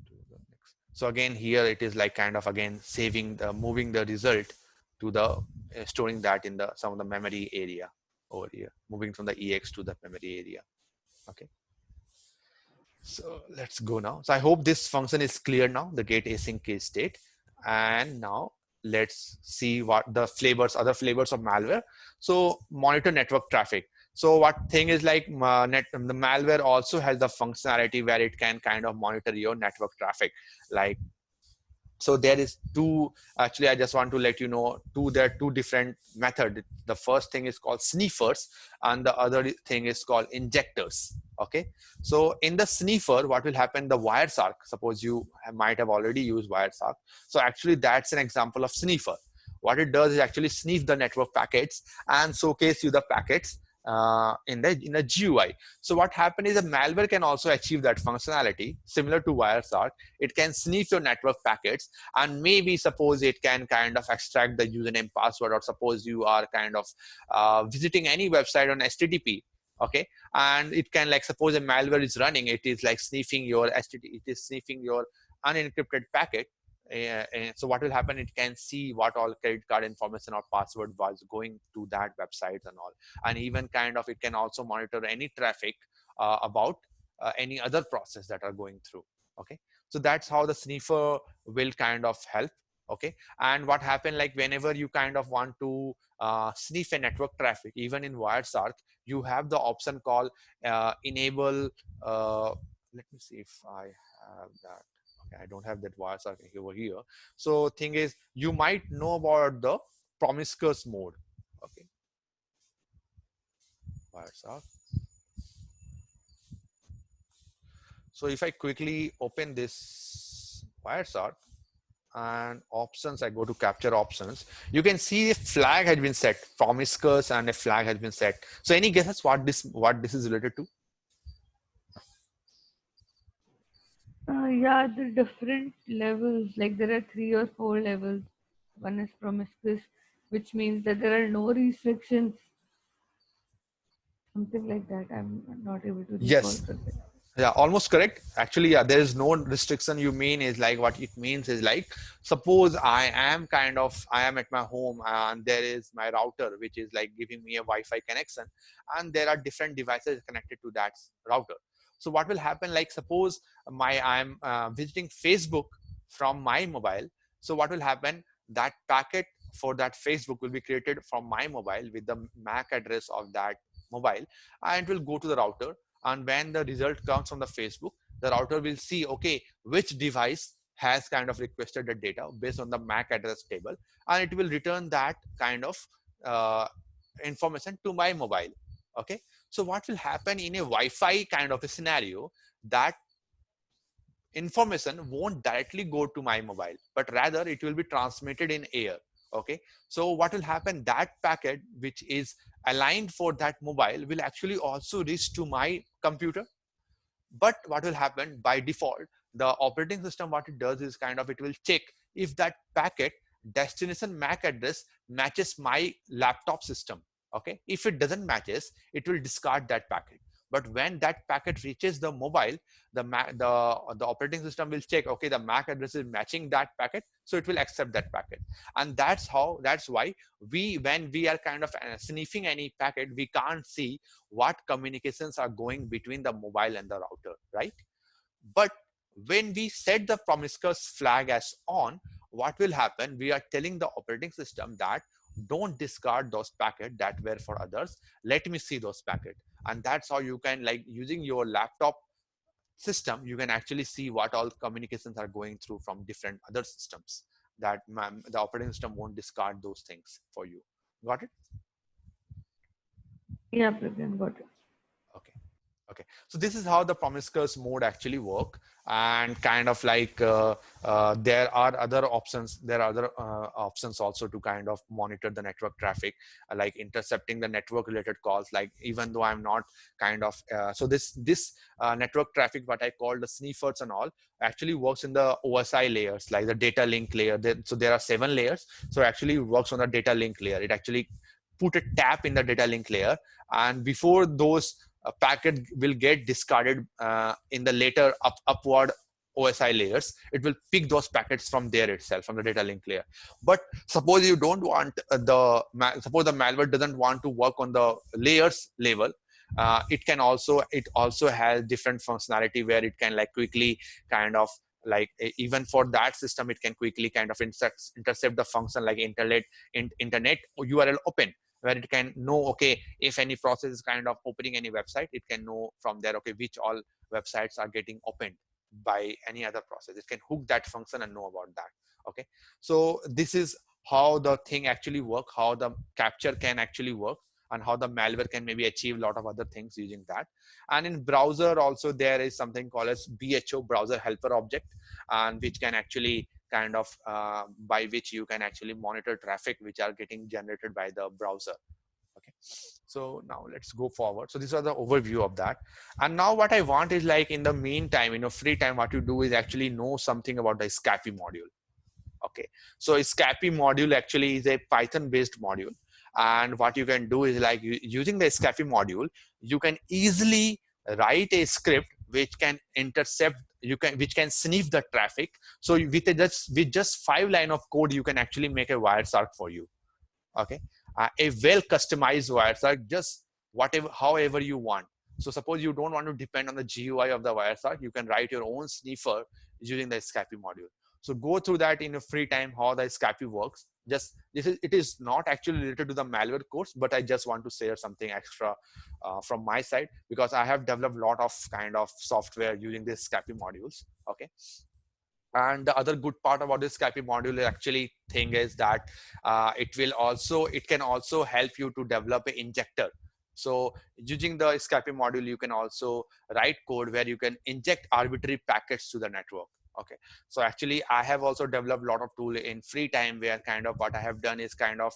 to the next. So again, here it is like kind of again saving the moving the result to the storing that in the some of the memory area over here, moving from the EX to the memory area. Okay. So let's go now. So I hope this function is clear now, the get async key state. And now let's see what the other flavors of malware. So monitor network traffic. So what thing is like the malware also has the functionality where it can kind of monitor your network traffic. Like, so there is two, actually I just want to let you know there are two different methods. The first thing is called sniffers and the other thing is called injectors. Okay, so in the sniffer, what will happen, the wireshark, suppose you might have already used wireshark, so actually that's an example of sniffer. What it does is actually sniff the network packets and showcase you the packets in the GUI. So what happened is the malware can also achieve that functionality similar to Wireshark. It can sniff your network packets, and maybe suppose it can kind of extract the username password, or suppose you are kind of visiting any website on HTTP. Okay, and it can, like, suppose a malware is running, it is like sniffing your HTTP, it is sniffing your unencrypted packet. So what will happen, it can see what all credit card information or password was going to that website and all. And even kind of it can also monitor any traffic about any other process that are going through. Okay, so that's how the sniffer will kind of help. Okay, and what happened, like whenever you kind of want to sniff a network traffic, even in Wireshark, you have the option called enable. Let me see if I have that. Okay, I don't have that Wireshark over here. So thing is, you might know about the promiscuous mode. Okay, Wireshark. So if I quickly open this Wireshark and options, I go to capture options, you can see a flag has been set, promiscuous, and a flag has been set. So any guesses what this is related to? Yeah, the different levels, like there are 3 or 4 levels. One is promiscuous, which means that there are no restrictions, something like that. I'm not able to recall Yes. something. Yeah, almost correct. Actually, yeah, there is no restriction. You mean is like, what it means is like, suppose I am at my home and there is my router which is like giving me a Wi-Fi connection, and there are different devices connected to that router. So what will happen? Like suppose I'm visiting Facebook from my mobile. So what will happen? That packet for that Facebook will be created from my mobile with the MAC address of that mobile, and it will go to the router. And when the result comes from the Facebook, the router will see, okay, which device has kind of requested the data based on the MAC address table, and it will return that kind of uh, information to my mobile. Okay, so what will happen in a Wi-Fi kind of a scenario, that information won't directly go to my mobile, but rather it will be transmitted in air. Okay, so what will happen, that packet which is aligned for that mobile will actually also reach to my computer. But what will happen, by default, the operating system, what it does is kind of it will check if that packet destination MAC address matches my laptop system. Okay, if it doesn't matches, it will discard that packet. But when that packet reaches the mobile, the operating system will check, okay, the MAC address is matching that packet, so it will accept that packet. And that's why when we are kind of sniffing any packet, we can't see what communications are going between the mobile and the router, right? But when we set the promiscuous flag as on, what will happen? We are telling the operating system that don't discard those packets that were for others. Let me see those packets. And that's how you can, like, using your laptop system, you can actually see what all communications are going through from different other systems, that the operating system won't discard those things for you. Got it? Yeah, Pragyan, got it. Okay. Okay, so this is how the promiscuous mode actually work, and kind of like there are other options. There are other options also to kind of monitor the network traffic, like intercepting the network related calls. Like even though I'm not kind of so this network traffic, what I call the sniffers and all, actually works in the OSI layers, like the data link layer. So there are 7 layers. So it actually works on the data link layer. It actually put a tap in the data link layer, and before those packet will get discarded in the later upward OSI layers, it will pick those packets from there itself, from the data link layer. But suppose you don't want suppose the malware doesn't want to work on the layers level, it also has different functionality where it can, like, quickly kind of, like, even for that system, it can quickly kind of intercept the function like internet URL open, where it can know, okay, if any process is kind of opening any website, it can know from there, okay, which all websites are getting opened by any other process. It can hook that function and know about that. Okay, so this is how the thing actually work, how the capture can actually work, and how the malware can maybe achieve a lot of other things using that. And in browser also, there is something called as BHO, browser helper object, and which can actually kind of by which you can actually monitor traffic which are getting generated by the browser. Okay, So now let's go forward. So these are the overview of that. And now what I want is like in the meantime, free time, what you do is actually know something about the Scapy module. Okay, so Scapy module actually is a Python based module. And what you can do is like using the Scapy module, you can easily write a script which can intercept, which can sniff the traffic. So with just 5 line of code, you can actually make a Wireshark for you. Okay, a well customized Wireshark, just whatever, however you want. So suppose you don't want to depend on the GUI of the Wireshark, you can write your own sniffer using the Scapy module. So go through that in your free time, how the Scapy works. Just it is not actually related to the malware course, but I just want to share something extra from my side, because I have developed a lot of kind of software using these Scapy modules. Okay, and the other good part about this Scapy module actually thing is that it can also help you to develop an injector. So using the Scapy module, you can also write code where you can inject arbitrary packets to the network. Okay, so actually I have also developed a lot of tool in free time, where kind of what I have done is kind of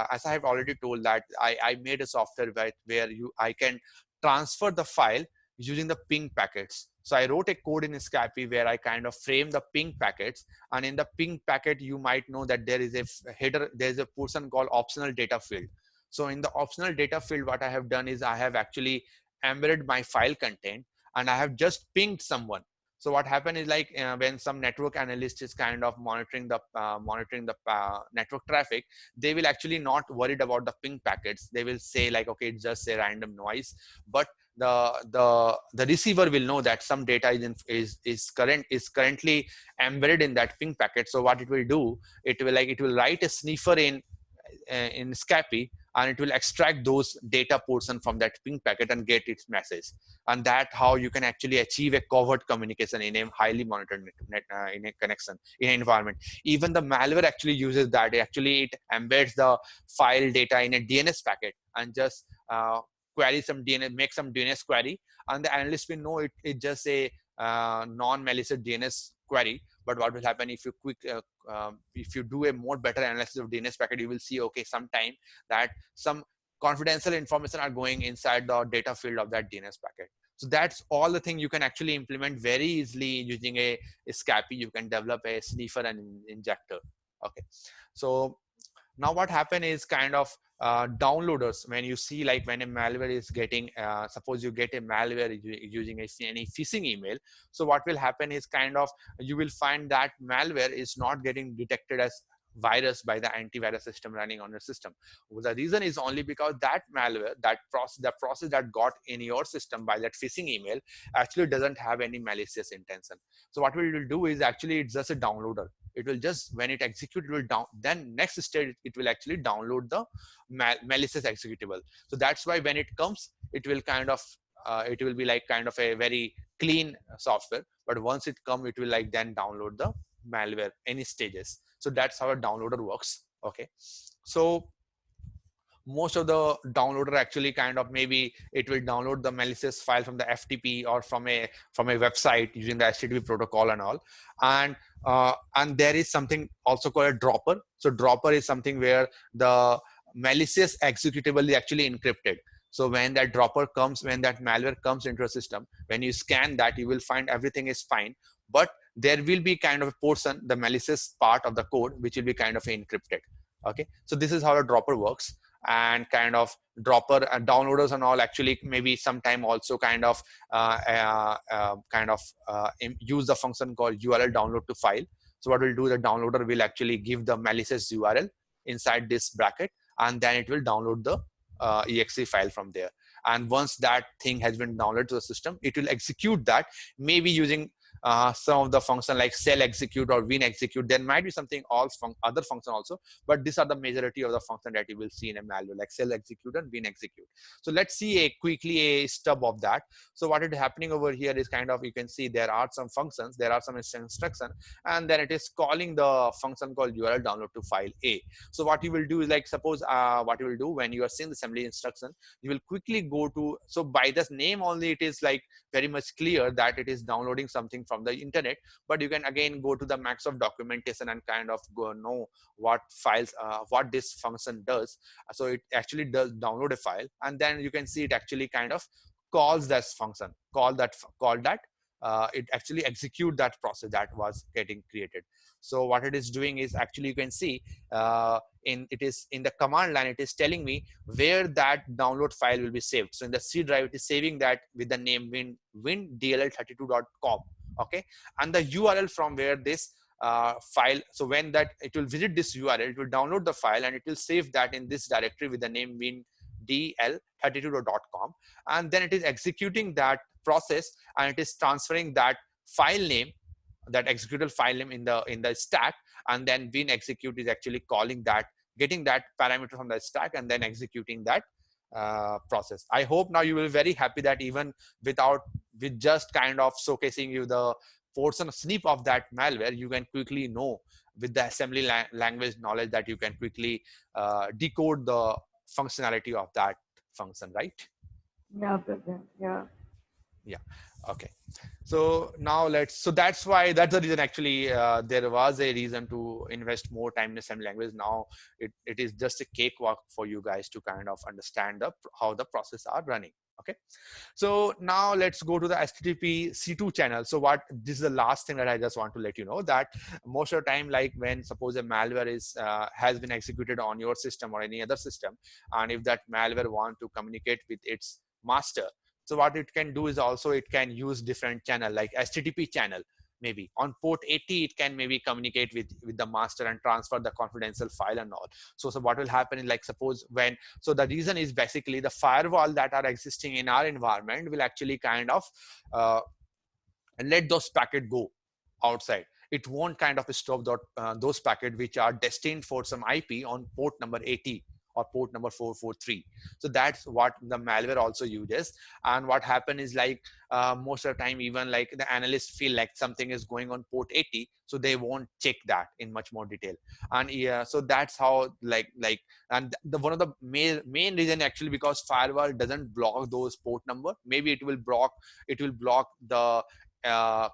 as I have already told that I made a software where I can transfer the file using the ping packets. So I wrote a code in Scapy where I kind of frame the ping packets, and in the ping packet, you might know that there is a header, there is a portion called optional data field. So in the optional data field, what I have done is I have actually embedded my file content, and I have just pinged someone. So what happened is like when some network analyst is kind of monitoring the network traffic, they will actually not worried about the ping packets. They will say like, okay, it's just a random noise, but the receiver will know that some data is currently embedded in that ping packet. So what it will do, it will write a sniffer in Scapy, and it will extract those data portion from that ping packet and get its message. And that how you can actually achieve a covert communication in a highly monitored in a connection in an environment. Even the malware actually uses that. It embeds the file data in a DNS packet and just query some DNS, make some DNS query, and the analyst will know it's just a non-malicious DNS query. But what will happen if you do a more better analysis of DNS packet, you will see, okay, sometime that some confidential information are going inside the data field of that DNS packet. So that's all the thing you can actually implement very easily using a Scapy. You can develop a sniffer and injector. Okay, so now what happen is kind of downloaders, when you see like when a malware is getting suppose you get a malware using any phishing email. So what will happen is kind of you will find that malware is not getting detected as virus by the antivirus system running on your system. Well, the reason is only because that malware, the process that got in your system by that phishing email actually doesn't have any malicious intention. So what we will do is actually it's just a downloader. It will just, when it execute, it will down, then next stage it will actually download the malicious executable. So that's why when it comes, it will kind of it will be like kind of a very clean software, but once it come, it will like then download the malware any stages. So that's how a downloader works. Okay, so most of the downloader actually kind of, maybe it will download the malicious file from the FTP or from a website using the HTTP protocol and all. And there is something also called a dropper. So dropper is something where the malicious executable is actually encrypted. So when that dropper comes, when that malware comes into a system, when you scan that, you will find everything is fine, but there will be kind of a portion, the malicious part of the code, which will be kind of encrypted. Okay, so this is how a dropper works. And kind of dropper and downloaders and all actually maybe sometime also kind of use the function called URL download to file. So what will do, the downloader will actually give the malicious URL inside this bracket, and then it will download the exe file from there. And once that thing has been downloaded to the system, it will execute that, maybe using some of the function like cell execute or win execute. There might be something else from other function also, but these are the majority of the function that you will see in a malware, like cell execute and win execute. So let's see quickly a stub of that. So what is happening over here is kind of, you can see there are some functions, there are some instruction, and then it is calling the function called URL download to file A. So what you will do is like, suppose what you will do when you are seeing the assembly instruction, you will quickly go to, so by this name only, it is like very much clear that it is downloading something from the internet, but you can again go to the Microsoft documentation and kind of go know what files, what this function does. So it actually does download a file, and then you can see it actually kind of calls this function, call that it actually execute that process that was getting created. So what it is doing is actually you can see in it is in the command line, it is telling me where that download file will be saved. So in the C drive, it is saving that with the name windll32.com. Okay, and the URL from where this file, so when that it will visit this URL, it will download the file and it will save that in this directory with the name windll32.com, and then it is executing that process and it is transferring that file name, that executable file name in the stack, and then win execute is actually calling that, getting that parameter from the stack and then executing that process. I hope now you will be very happy that even without, with just kind of showcasing you the portion snip of that malware, you can quickly know with the assembly language knowledge that you can quickly decode the functionality of that function, right? Yeah, Praveen. Yeah. Yeah. Okay. So now so that's why, that's the reason actually there was a reason to invest more time in assembly language. Now it is just a cakewalk for you guys to kind of understand how the process are running. Okay. So now let's go to the HTTP C2 channel. So what, this is the last thing that I just want to let you know, that most of the time, like when suppose a malware is has been executed on your system or any other system, and if that malware want to communicate with its master, so what it can do is also it can use different channel like HTTP channel. Maybe on port 80, it can maybe communicate with the master and transfer the confidential file and all. So what will happen is, like suppose when, so the reason is basically the firewall that are existing in our environment will actually kind of uh, let those packets go outside. It won't kind of stop those packets which are destined for some IP on port number 80 or port number 443. So that's what the malware also uses. And what happened is, like most of the time, even like the analysts feel like something is going on port 80, so they won't check that in much more detail. And yeah, so that's how and the one of the main reason actually, because firewall doesn't block those port number. Maybe it will block the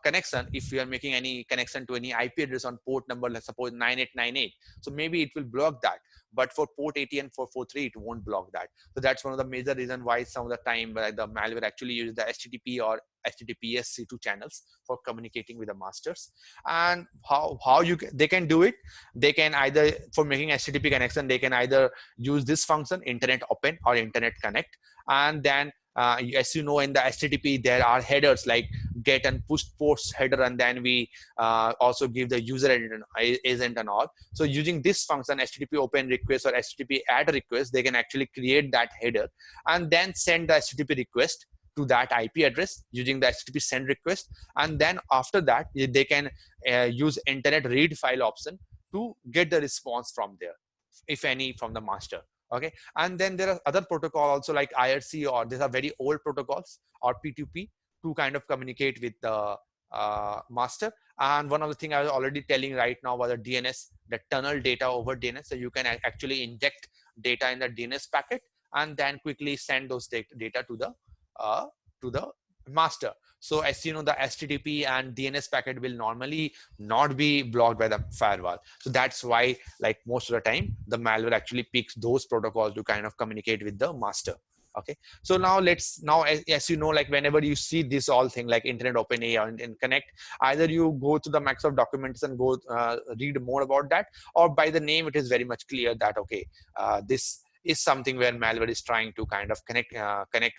connection if you are making any connection to any IP address on port number, let's suppose 9898. So maybe it will block that, but for port 80 and 443, it won't block that. So that's one of the major reasons why some of the time the malware actually uses the HTTP or HTTPS C2 channels for communicating with the masters. And how they can do it, they can either, for making HTTP connection, they can either use this function internet open or internet connect. And then as you know, in the HTTP there are headers like get and push post header, and then we also give the user agent and all. So using this function HTTP open request or HTTP add request, they can actually create that header and then send the HTTP request to that IP address using the HTTP send request. And then after that, they can use internet read file option to get the response from there, if any, from the master. Okay. And then there are other protocol also like IRC, or these are very old protocols, or P2P, to kind of communicate with the master. And one of the thing I was already telling right now was the DNS, the tunnel data over DNS. So you can actually inject data in the DNS packet and then quickly send those data uh, to the master. So as you know, the HTTP and DNS packet will normally not be blocked by the firewall. So that's why, like most of the time, the malware actually picks those protocols to kind of communicate with the master. Okay. So now as you know, like whenever you see this all thing like internet open A or in connect, either you go to the Microsoft documents and go read more about that, or by the name, it is very much clear that, okay, this is something where malware is trying to kind of connect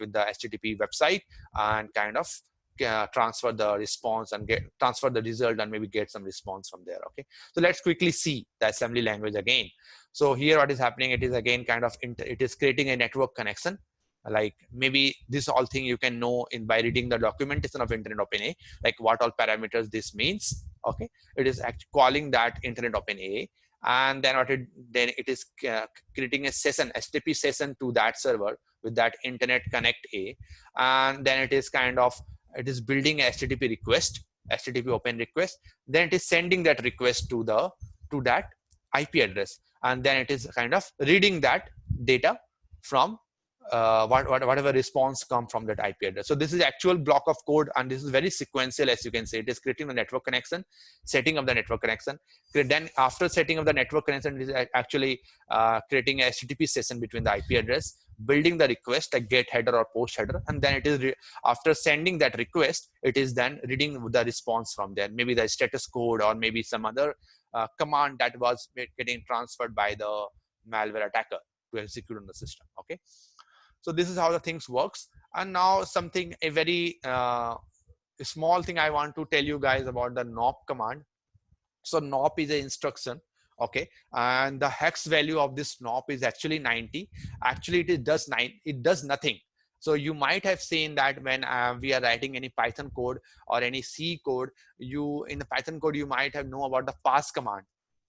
with the HTTP website and kind of transfer the response and transfer the result and maybe get some response from there. Okay. So let's quickly see the assembly language again. So here what is happening, it is again kind of it is creating a network connection. Like maybe this all thing you can know in by reading the documentation of internet open A, like what all parameters this means. Okay. It is actually calling that internet open A, and then then it is creating a session, HTTP session to that server with that internet connect A, and then it is building a HTTP request, HTTP open request. Then it is sending that request to that IP address, and then it is kind of reading that data from whatever response come from that IP address. So this is actual block of code, and this is very sequential, as you can see. It is creating the network connection, setting up the network connection. Then after setting up the network connection, it is actually creating a HTTP session between the IP address, building the request, a get header or post header, and then it is after sending that request, it is then reading the response from there, maybe the status code or maybe some other command that was getting transferred by the malware attacker to execute on the system. Okay, so this is how the things works. And now something, a very small thing I want to tell you guys about the nop command. So nop is an instruction, okay, and the hex value of this nop is actually 90. Actually it does nothing. So you might have seen that when we are writing any Python code or any C code, you in the Python code you might have know about the pass command,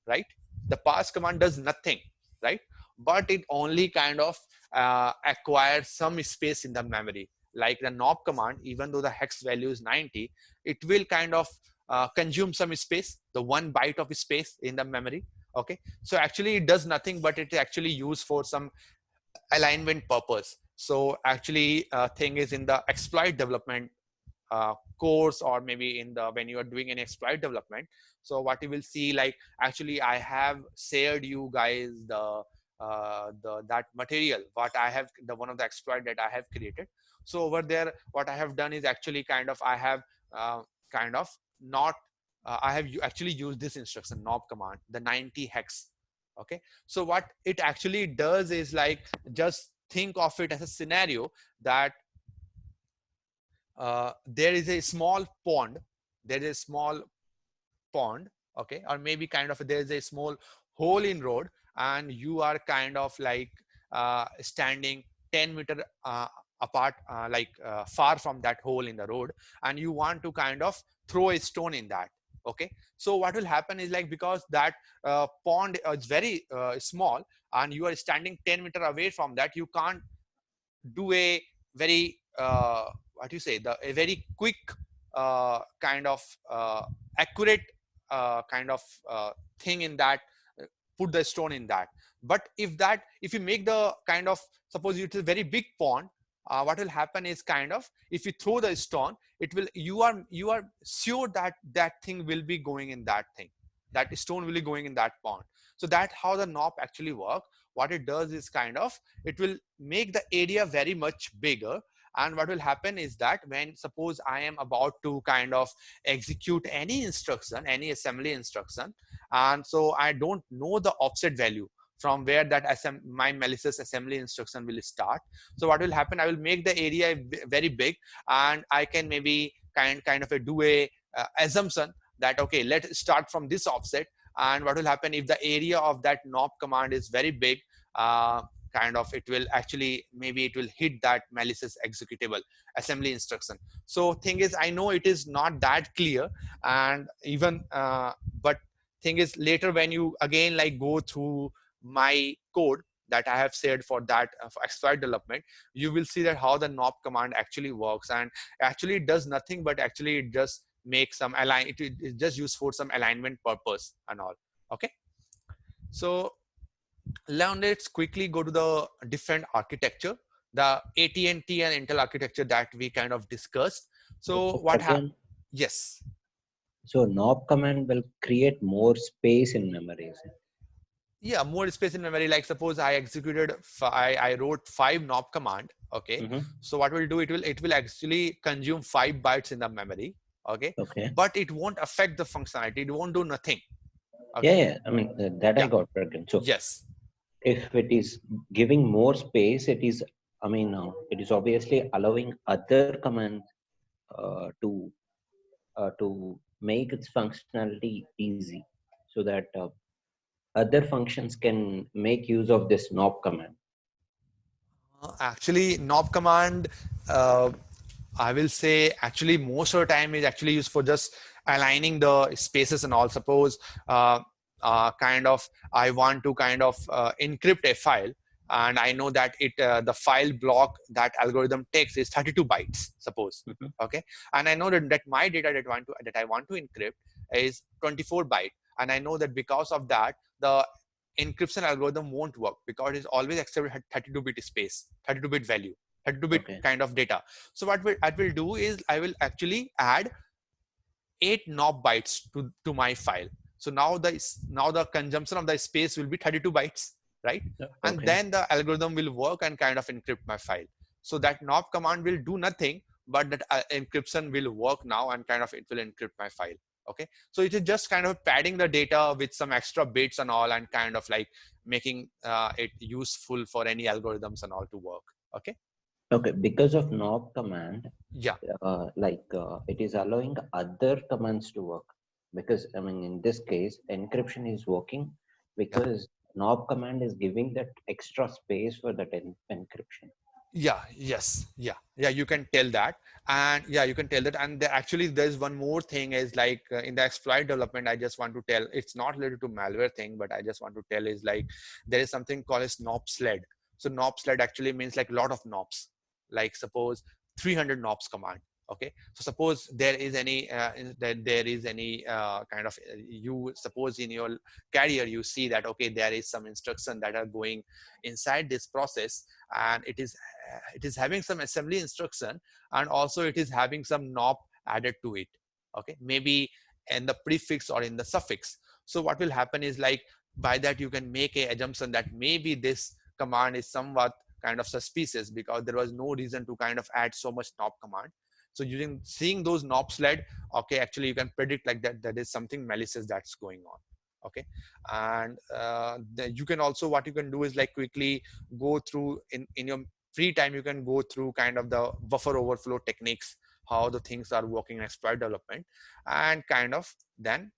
right? The pass command does nothing, right? But it only kind of acquires some space in the memory. Like the nop command, even though the hex value is 90, it will kind of consume some space, the 1 byte of space in the memory. Okay, so actually it does nothing, but it actually used for some alignment purpose. So actually thing is, in the exploit development course, or maybe in the when you are doing an exploit development, so what you will see, like actually I have shared you guys the that material what I have, the one of the exploit that I have created. So over there what I have done is actually kind of I have kind of not I have actually used this instruction nop command, the 90 hex. Okay, so what it actually does is, like, just think of it as a scenario that there is a small pond, there is a small pond, okay, or maybe kind of there's a small hole in road, and you are kind of like standing 10-meter apart, far from that hole in the road, and you want to kind of throw a stone in that. Okay, so what will happen is, like, because that pond is very small and you are standing 10-meter away from that, you can't do a very what you say, the a very quick kind of accurate kind of thing in that, put the stone in that. But if you make the kind of, suppose it's a very big pond, what will happen is, kind of, if you throw the stone, it will, you are sure that that thing will be going in that thing, that stone will be going in that pond. So that's how the NOP actually work. What it does is, kind of, it will make the area very much bigger. And what will happen is that, when suppose I am about to kind of execute any instruction, any assembly instruction, and so I don't know the offset value from where that my malicious assembly instruction will start. So what will happen, I will make the area very big, and I can maybe kind of do a assumption that, okay, let's start from this offset. And what will happen, if the area of that nop command is very big, kind of, it will actually, maybe it will hit that malicious executable assembly instruction. So thing is, I know it is not that clear, and even but thing is, later when you again like go through my code that I have said for that for exploit development, you will see that how the nop command actually works. And actually it does nothing, but actually it just makes some it just used for some alignment purpose and all. Okay, so now let's quickly go to the different architecture, the AT&T and Intel architecture that we kind of discussed. So So what again, yes. so knob command will create more space in memory. Is it? Yeah, more space in memory. Like suppose I executed I wrote 5 nop command. Okay, Mhm. so what will do, it will actually consume 5 bytes in the memory. Okay, Okay. but it won't affect the functionality, it won't do nothing. Yeah, Okay, yeah. I mean that I yeah, got again. So yes. if it is giving more space, it is. I mean, it is obviously allowing other commands to make its functionality easy, so that other functions can make use of this knob command. Actually knob command, uh, I will say, actually most of the time is actually used for just aligning the spaces and all. Suppose kind of I want to kind of encrypt a file, and I know that the file block that algorithm takes is 32 bytes, suppose. Mhm. Okay, and I know that my data that I want to encrypt is 24 byte, and I know that because of that, the encryption algorithm won't work because it's always accepted 32-bit space, 32-bit value, 32-bit Okay. kind of data. So what I will do is I will actually add 8 knob bytes to my file. So now the consumption of the space will be 32 bytes, right? And Okay. then the algorithm will work and kind of encrypt my file. So that knob command will do nothing, but that encryption will work now and kind of it will encrypt my file. Okay, so it is just kind of padding the data with some extra bits and all, and kind of like making it useful for any algorithms and all to work. Okay. Okay. Because of knob command, Yeah. it is allowing other commands to work. Because I mean, in this case, encryption is working Yeah. because knob command is giving that extra space for that encryption. Yeah, yes, yeah, you can tell that. And yeah, you can tell that. And there, actually there's one more thing is like in the exploit development, I just want to tell, it's not related to malware thing, but I just want to tell is like there is something called as knob sled. So knob sled actually means like a lot of knobs, like suppose 300 knobs command. Okay, so suppose there is any that there is any kind of you suppose in your carrier you see that okay, there is some instruction that are going inside this process, and it is having some assembly instruction, and also it is having some knob added to it. Okay, maybe in the prefix or in the suffix. So what will happen is like by that you can make a assumption that maybe this command is somewhat kind of suspicious because there was no reason to kind of add so much knob command. So using seeing those knob sled, okay, actually you can predict like that is something malicious that's going on. Okay, and you can also, what you can do is like quickly go through in your free time, you can go through kind of the buffer overflow techniques, how the things are working in exploit development, and kind of then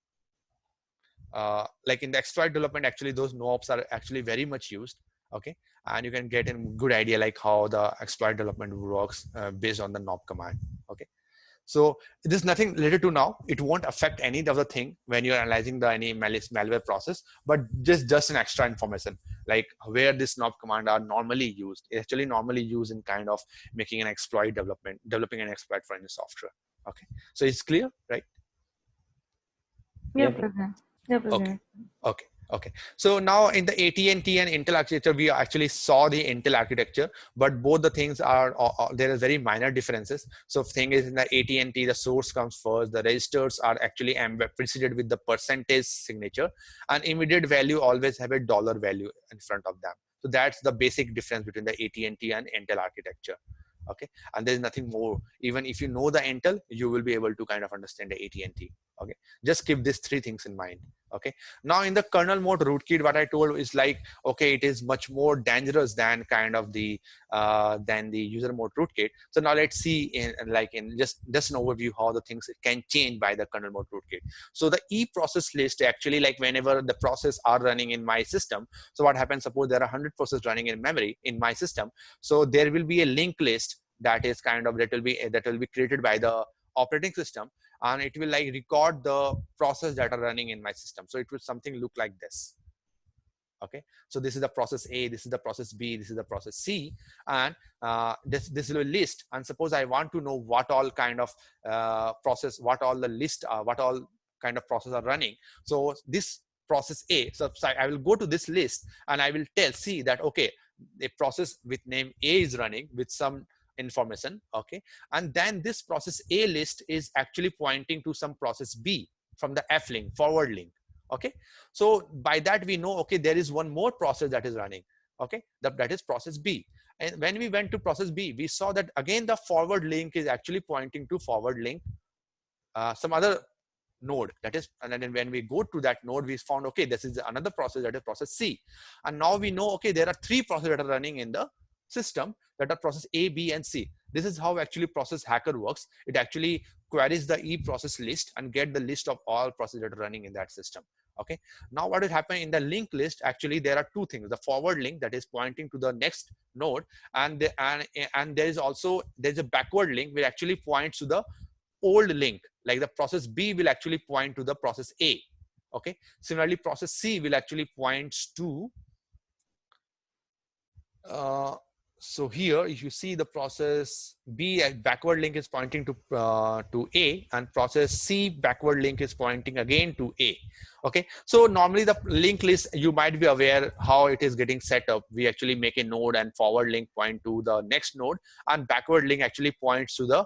like in the exploit development, actually those knobs are actually very much used. Okay, and you can get a good idea like how the exploit development works based on the knob command. Okay, so there's nothing related to now. It won't affect any other thing when you're analyzing the any malware process, but just an extra information like where this knob command are normally used. It's actually normally used in kind of making an exploit development, developing an exploit for any software. Okay, so it's clear, right? Yeah, Yeah, bro. Pragya. Yeah, Okay. Pragya. Okay. Okay. So now in the AT&T and Intel architecture, we actually saw the Intel architecture, but both the things are there are very minor differences. So thing is in the AT&T, the source comes first. The registers are actually preceded with the percentage signature, and immediate value always have a dollar value in front of them. So that's the basic difference between the AT&T and Intel architecture. Okay, and there's nothing more. Even if you know the Intel, you will be able to kind of understand the AT&T. Okay, just keep these three things in mind. Okay, now in the kernel mode rootkit, what I told is like okay, it is much more dangerous than kind of the user mode rootkit. So now let's see in just an overview how the things can change by the kernel mode rootkit. So the e process list actually, like whenever the process are running in my system, so what happens, suppose there are 100 processes running in memory in my system, so there will be a linked list that is kind of that will be created by the operating system, and it will like record the process that are running in my system. So it will something look like this. Okay, so this is the process A, this is the process B, this is the process C, and this is a list. And suppose I want to know what all kind of process, what all the list what all kind of process are running. So this process A, so I will go to this list and I will see that okay, a process with name A is running with some information. Okay, and then this process A list is actually pointing to some process B from the F link, forward link. Okay, so by that we know okay, there is one more process that is running. Okay, that is process B. And when we went to process B, we saw that again the forward link is actually pointing to forward link some other node, that is, and then when we go to that node, we found okay, this is another process, that is process C. And now we know okay, there are three processes that are running in the system, that are process A, B, and C. This is how actually process hacker works. It actually queries the e process list and get the list of all processes that are running in that system. Okay, now what will happen in the link list, actually there are two things: the forward link that is pointing to the next node, and there is also there's a backward link which actually points to the old link, like the process B will actually point to the process A. Okay, similarly process C will actually points to uh, So here, if you see the process B backward link is pointing to A, and process C backward link is pointing again to A. Okay, so normally the link list, you might be aware how it is getting set up. We actually make a node and forward link point to the next node, and backward link actually points to the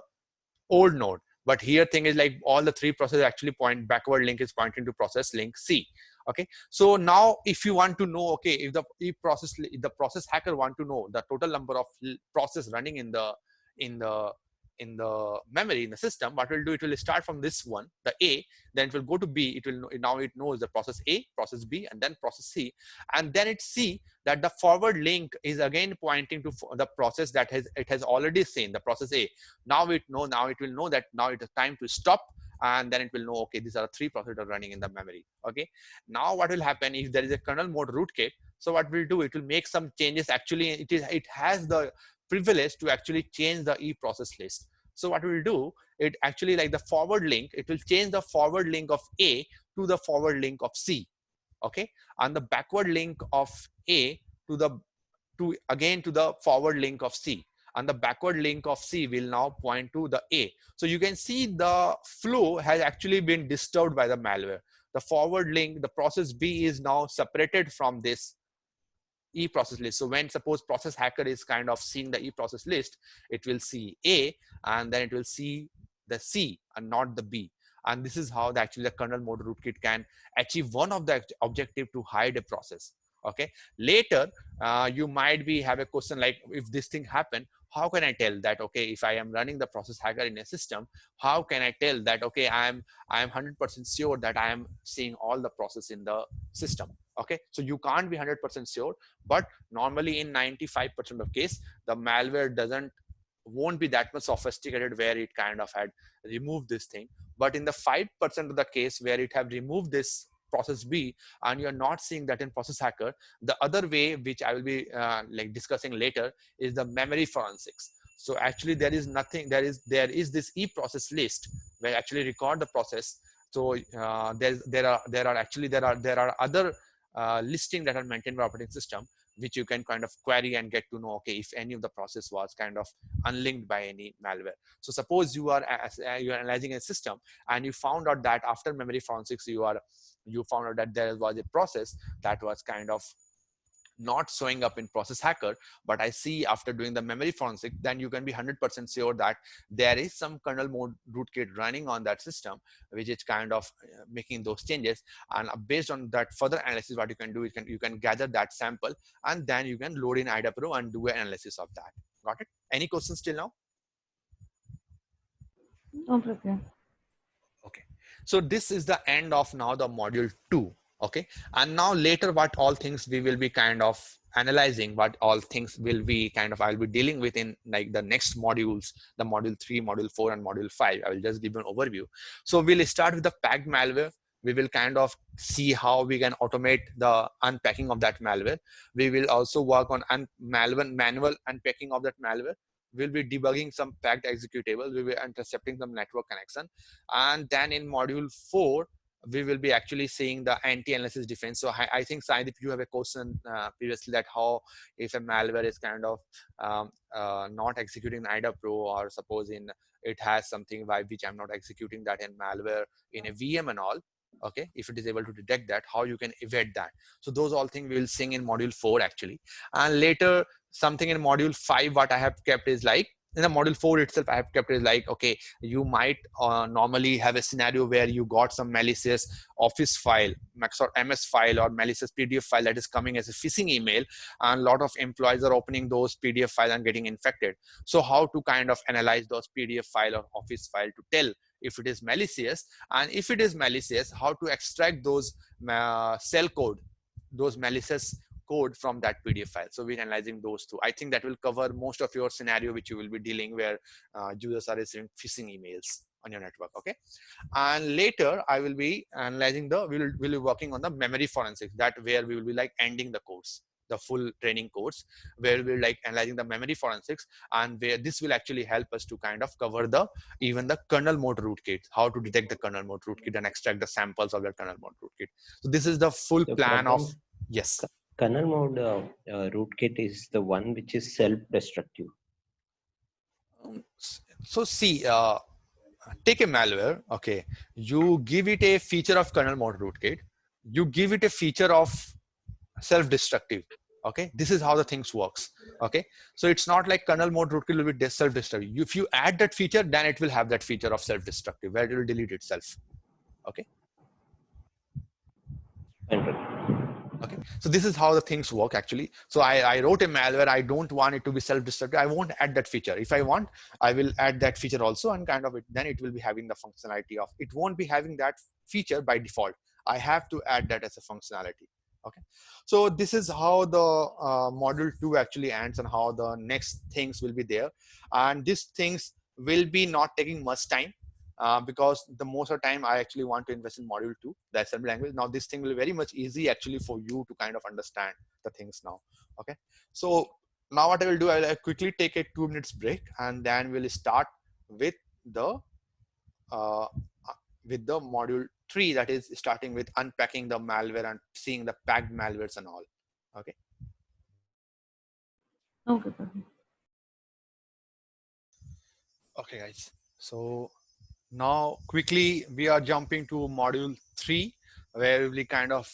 old node. But here thing is like all the three processes actually point, backward link is pointing to process link C. Okay, so now if you want to know, okay, if the process hacker want to know the total number of process running in the in the memory in the system, what will do, it will start from this one, the A, then it will go to B, it will know, now it knows the process A, process B, and then process C, and then it see that the forward link is again pointing to the process that has already seen the process A. Now it will know that now it is time to stop, and then it will know, okay, these are three processors running in the memory. Okay, now what will happen if there is a kernel mode rootkit? So what will do, it will make some changes. Actually, it has the privilege to actually change the e process list. So what will do, it actually, like the forward link, it will change the forward link of A to the forward link of C. Okay, and the backward link of A to the again to the forward link of C, and the backward link of C will now point to the A. So you can see the flow has actually been disturbed by the malware. The forward link, the process B, is now separated from this e process list. So when suppose process hacker is kind of seeing the e process list, it will see A, and then it will see the C and not the B. And this is how actually the kernel mode rootkit can achieve one of the objective, to hide a process. Okay, later you might be have a question like, if this thing happen, how can I tell that, okay, if I am running the process hacker in a system, how can I tell that, okay, I am 100% sure that I am seeing all the process in the system? Okay, so you can't be 100% sure, but normally in 95% of case, the malware won't be that much sophisticated where it kind of had removed this thing. But in the 5% of the case where it have removed this process B, and you're not seeing that in process hacker, the other way, which I will be like discussing later, is the memory forensics. So actually there is nothing, there is this e process list where actually record the process. So there are other listing that are maintained by operating system, which you can kind of query and get to know, okay, if any of the process was kind of unlinked by any malware. So suppose you are analyzing a system, and you found out that after memory forensics, you found out that there was a process that was kind of not showing up in process hacker, but I see after doing the memory forensic, then you can be 100% sure that there is some kernel mode rootkit running on that system, which is kind of making those changes. And based on that further analysis, what you can do, you can gather that sample, and then you can load in IDA Pro and do an analysis of that. Got it? Any questions till now? Okay. Okay, so this is the end of now the module 2. Okay, and now later what all things we will be kind of analyzing, what all things will be kind of I'll be dealing with in like the next modules, the module 3, module 4, and module 5. I will just give you an overview. So we'll start with the packed malware. We will kind of see how we can automate the unpacking of that malware. We will also work on manual unpacking of that malware. We'll be debugging some packed executable. We will be intercepting some network connection. And then in module 4, we will be actually seeing the anti-analysis defense. So I think, Saidip, you have a question previously that how if a malware is kind of not executing IDA Pro, or suppose in it has something by which I'm not executing that in malware in a VM and all. Okay, if it is able to detect that, how you can evade that. So those all things we will sing in module 4 actually. And later something in module 5, what I have kept is like, in the module 4 itself, I have kept is like, okay, you might normally have a scenario where you got some malicious office file, max or ms file, or malicious pdf file that is coming as a phishing email, and a lot of employees are opening those pdf files and getting infected. So how to kind of analyze those pdf file or office file to tell if it is malicious, and if it is malicious, how to extract those cell code, those malicious code from that PDF file. So we're analyzing those two. I think that will cover most of your scenario which you will be dealing, where users are receiving phishing emails on your network. Okay, and later I will be analyzing we'll be working on the memory forensics, that where we will be like ending the course, the full training course, where we're like analyzing the memory forensics, and where this will actually help us to kind of cover even the kernel mode rootkit, how to detect the kernel mode rootkit and extract the samples of the kernel mode rootkit. So this is the full So plan of. Praveen, Yes. Kernel mode rootkit is the one which is self-destructive. So see, take a malware, okay, you give it a feature of kernel mode rootkit, you give it a feature of self-destructive. Okay, this is how the things works. Okay, so it's not like kernel mode rootkit will be self-destructive. If you add that feature, then it will have that feature of self-destructive where it will delete itself. Okay. Okay, so this is how the things work actually. So I wrote a malware, I don't want it to be self-destructive, I won't add that feature. If I want, I will add that feature also, and kind of it, then it will be having the functionality of, it won't be having that feature by default. I have to add that as a functionality. Okay, so this is how the module 2 actually ends, and how the next things will be there. And these things will be not taking much time, because the most of the time I actually want to invest in module 2, the assembly language. Now this thing will be very much easy actually for you to kind of understand the things now. Okay, so now what I will do, I will quickly take a 2 minutes break, and then we'll start with the uh, with the module 3, that is starting with unpacking the malware and seeing the packed malwares and all. Okay. Okay, perfect. Okay, guys. So now quickly we are jumping to module 3, where we'll be kind of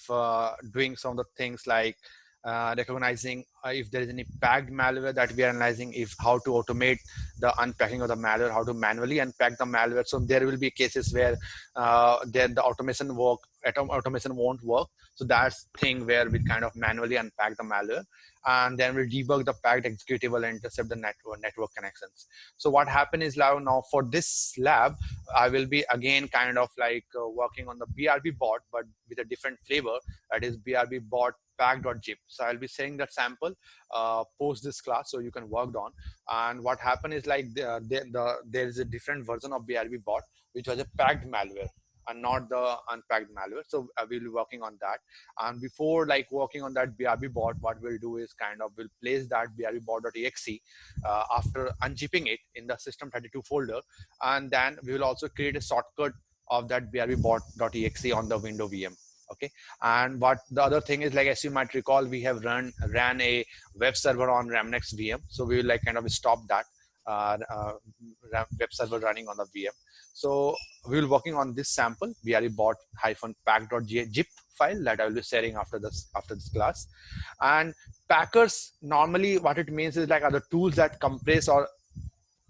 doing some of the things like recognizing if there is any packed malware that we are analyzing, if how to automate the unpacking of the malware, how to manually unpack the malware. So there will be cases where then the automation won't work. So that's thing where we kind of manually unpack the malware, and then we debug the packed executable and intercept the network connections. So what happened is now for this lab, I will be again kind of like working on the BRB bot, but with a different flavor. That is BRB bot pack.zip. So I'll be saying that sample post this class, so you can work on. And what happened is like there is a different version of BRB bot, which was a packed malware and not the unpacked malware. So we'll be working on that. And before like working on that BRB bot, what we'll do is kind of we'll place that BRB bot.exe after unzipping it in the system32 folder, and then we will also create a shortcut of that brbot.exe on the window VM. Okay, and what the other thing is, like as you might recall, we have ran a web server on Ramnex VM, so we will like kind of stop that web server running on the VM. So we will working on this sample brbot-pack.zip file that I will be sharing after this class. And packers, normally what it means is like are the tools that compress or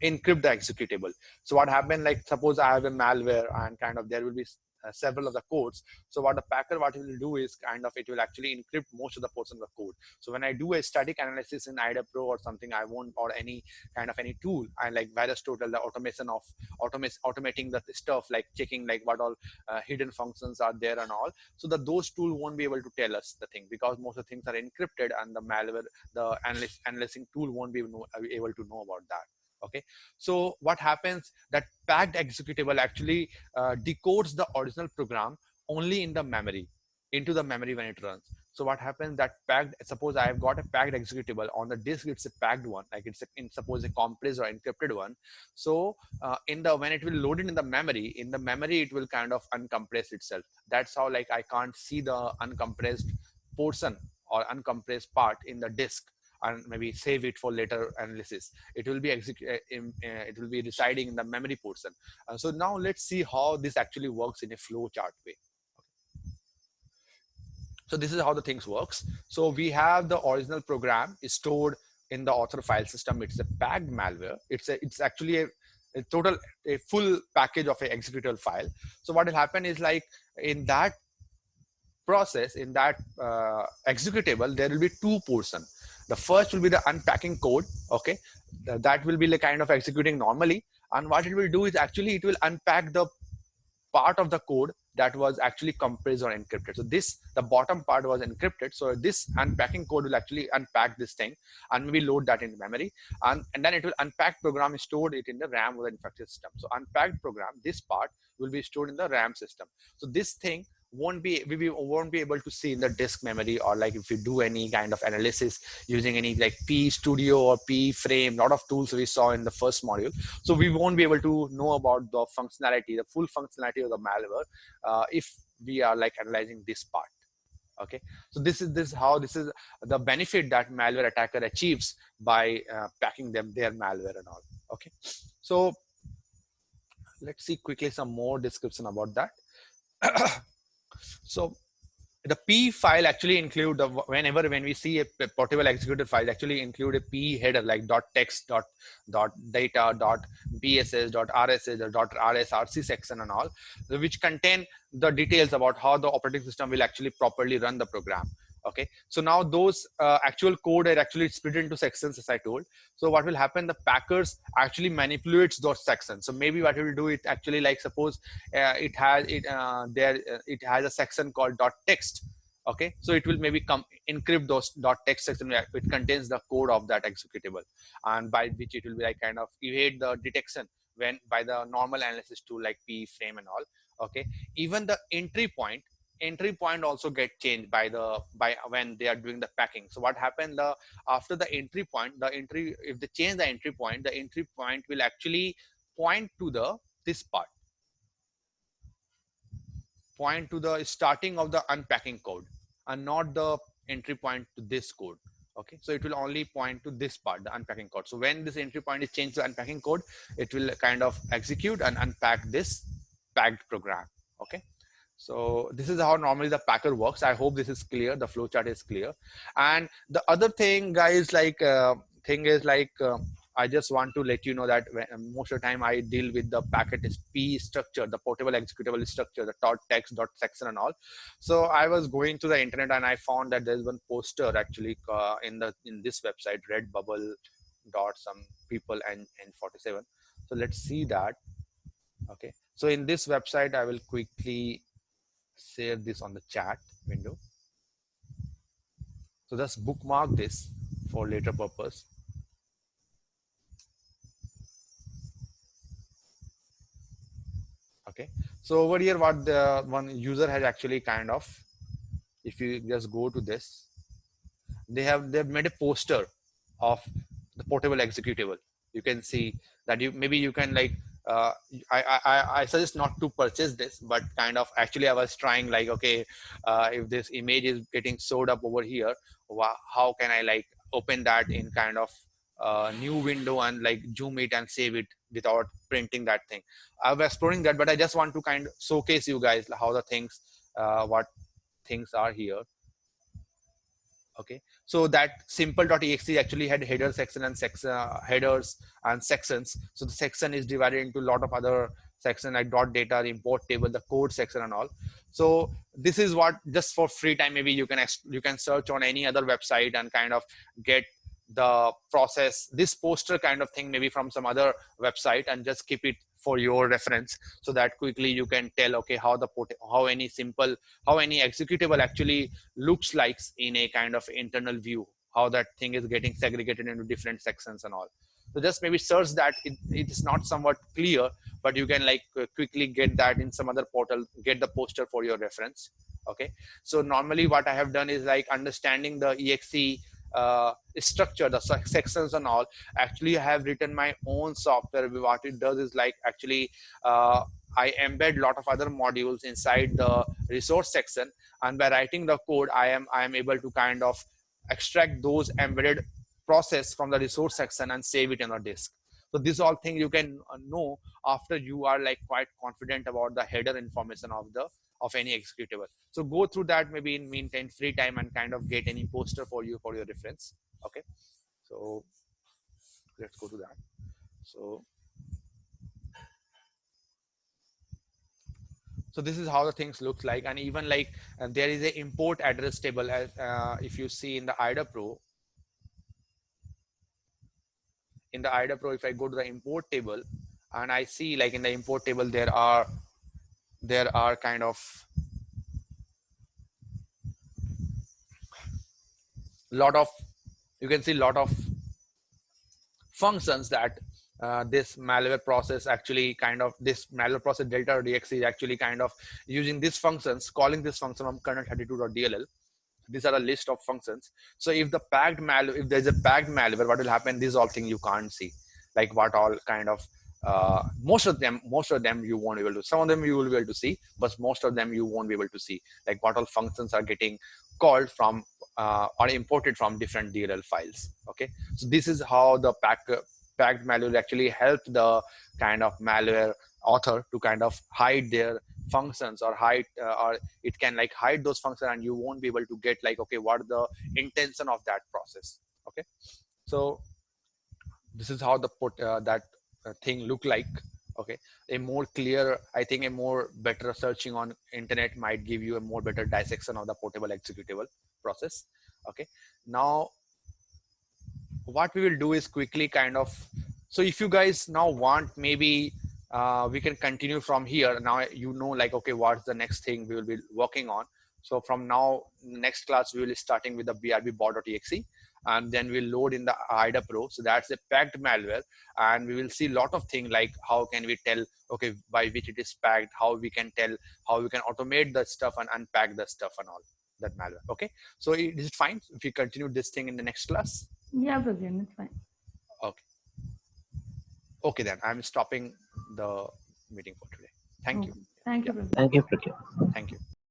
encrypt the executable. So what happened, like suppose I have a malware and kind of there will be several of the codes. So what the packer, what it will do is kind of it will actually encrypt most of the portion of the code. So when I do a static analysis in IDA Pro or something, I won't, or any kind of any tool, I like VirusTotal, the automation of automating the stuff, like checking like what all hidden functions are there and all. So that those tools won't be able to tell us the thing, because most of the things are encrypted, and the malware, the analyzing tool won't be able to know about that. Okay, so what happens, that packed executable actually decodes the original program only in the memory, into the memory when it runs. So what happens, that packed, suppose I have got a packed executable on the disk, it's a packed one, like it's suppose a compressed or encrypted one. So in the when it will load it in the memory, it will kind of uncompress itself. That's how like I can't see the uncompressed portion or uncompressed part in the disk and maybe save it for later analysis. It will be it will be residing in the memory portion. So now let's see how this actually works in a flow chart way. So this is how the things works. So we have the original program is stored in the author file system. It's a packed malware. It's actually a full package of an executable file. So what will happen is like in that process, in that executable, there will be two portions. The first will be the unpacking code. Okay, that will be like kind of executing normally, and what it will do is actually it will unpack the part of the code that was actually compressed or encrypted. So this, the bottom part was encrypted, so this unpacking code will actually unpack this thing and maybe load that in memory, and then it will unpack program, stored it in the RAM of the infected system. So unpacked program, this part will be stored in the RAM system. So this thing we won't be able to see in the disk memory, or like if you do any kind of analysis using any like P Studio or P Frame, lot of tools we saw in the first module. So we won't be able to know about the functionality, the full functionality of the malware, if we are like analyzing this part. Okay, so this is the benefit that malware attacker achieves by packing their malware and all. Okay, so let's see quickly some more description about that. So the P file actually include the when we see a portable executed file actually include a P header like .text, .data, .bss, .rss, .rsrc section and all, which contain the details about how the operating system will actually properly run the program. Okay, so now those actual code are actually split into sections, as I told. So what will happen, the packers actually manipulates those sections. So maybe what it will do, it actually, like suppose it has a section called .text. Okay, so it will maybe encrypt those .text section, it contains the code of that executable, and by which it will be like kind of evade the detection when by the normal analysis tool like P frame and all. Okay, even the entry point also get changed by when they are doing the packing. So what happened, the after the entry point, if they change the entry point will actually point to this part, point to the starting of the unpacking code, and not the entry point to this code. Okay, so it will only point to this part, the unpacking code. So when this entry point is changed to unpacking code, it will kind of execute and unpack this packed program. Okay, so this is how normally the packer works. I hope this is clear, the flowchart is clear. And the other thing, guys, I just want to let you know that most of the time I deal with the packet is P structure, the portable executable structure, the .text, .section and all. So I was going to the internet and I found that there's one poster actually in this website, Redbubble some people and 47. So let's see that. Okay, so in this website, I will quickly share this on the chat window. So just bookmark this for later purpose. Okay, so over here what the one user has actually kind of, if you just go to this, they've made a poster of the portable executable. You can see that maybe you can like uh, I suggest not to purchase this, but kind of actually I was trying like, okay, if this image is getting showed up over here, how can I like open that in kind of new window and like zoom it and save it without printing that thing. I was exploring that, but I just want to kind of showcase you guys how the things what things are here. Okay, so that simple.exe actually had header section and headers and sections. So the section is divided into a lot of other section like .data, the import table, the code section and all. So this is what, just for free time, maybe you can search on any other website and kind of get the process, this poster kind of thing, maybe from some other website, and just keep it for your reference, so that quickly you can tell, okay, how any executable actually looks like in a kind of internal view, how that thing is getting segregated into different sections and all. So just maybe search that. It is not somewhat clear, but you can like quickly get that in some other portal, get the poster for your reference. Okay, so normally what I have done is like understanding the exe structure, the sections and all. Actually, I have written my own software. What it does is like actually I embed a lot of other modules inside the resource section, and by writing the code, I am able to kind of extract those embedded process from the resource section and save it on a disk. So these all things you can know after you are like quite confident about the header information of any executable. So go through that maybe in meantime free time and kind of get any poster for you for your reference. Okay, so let's go to that. So this is how the things looks like. And even like there is a import address table, as if you see in the IDA Pro. In the IDA Pro, if I go to the import table and I see like in the import table there are kind of lot of, you can see lot of functions that this malware process actually kind of, this malware process delta.exe is actually kind of using these functions, calling this function from kernel32.dll. These are a list of functions. So if if there's a packed malware, what will happen, these all things you can't see, like what all kind of most of them you won't be able to, some of them you will be able to see, but most of them you won't be able to see, like what all functions are getting called from or imported from different DLL files. Okay, so this is how the packed malware actually help the kind of malware author to kind of hide their functions or hide or it can like hide those functions and you won't be able to get like okay what the intention of that process. Okay, so this is how the that thing look like. Okay, a more clear, I think a more better searching on internet might give you a more better dissection of the portable executable process. Okay, now what we will do is quickly kind of, so if you guys now want, maybe we can continue from here. Now you know like okay what's the next thing we will be working on. So from now next class we will be starting with the brb.exe, and then we'll load in the IDA Pro. So that's a packed malware, and we will see a lot of things like how can we tell okay by which it is packed, how we can tell, how we can automate the stuff and unpack the stuff and all that malware. Okay, so is it fine if we continue this thing in the next class? Yeah, Brilliant. It's fine. Okay. Okay, then I'm stopping the meeting for today. Thank you. Okay. Thank Yeah. you, Brilliant. Thank you, Prakhar. Thank you.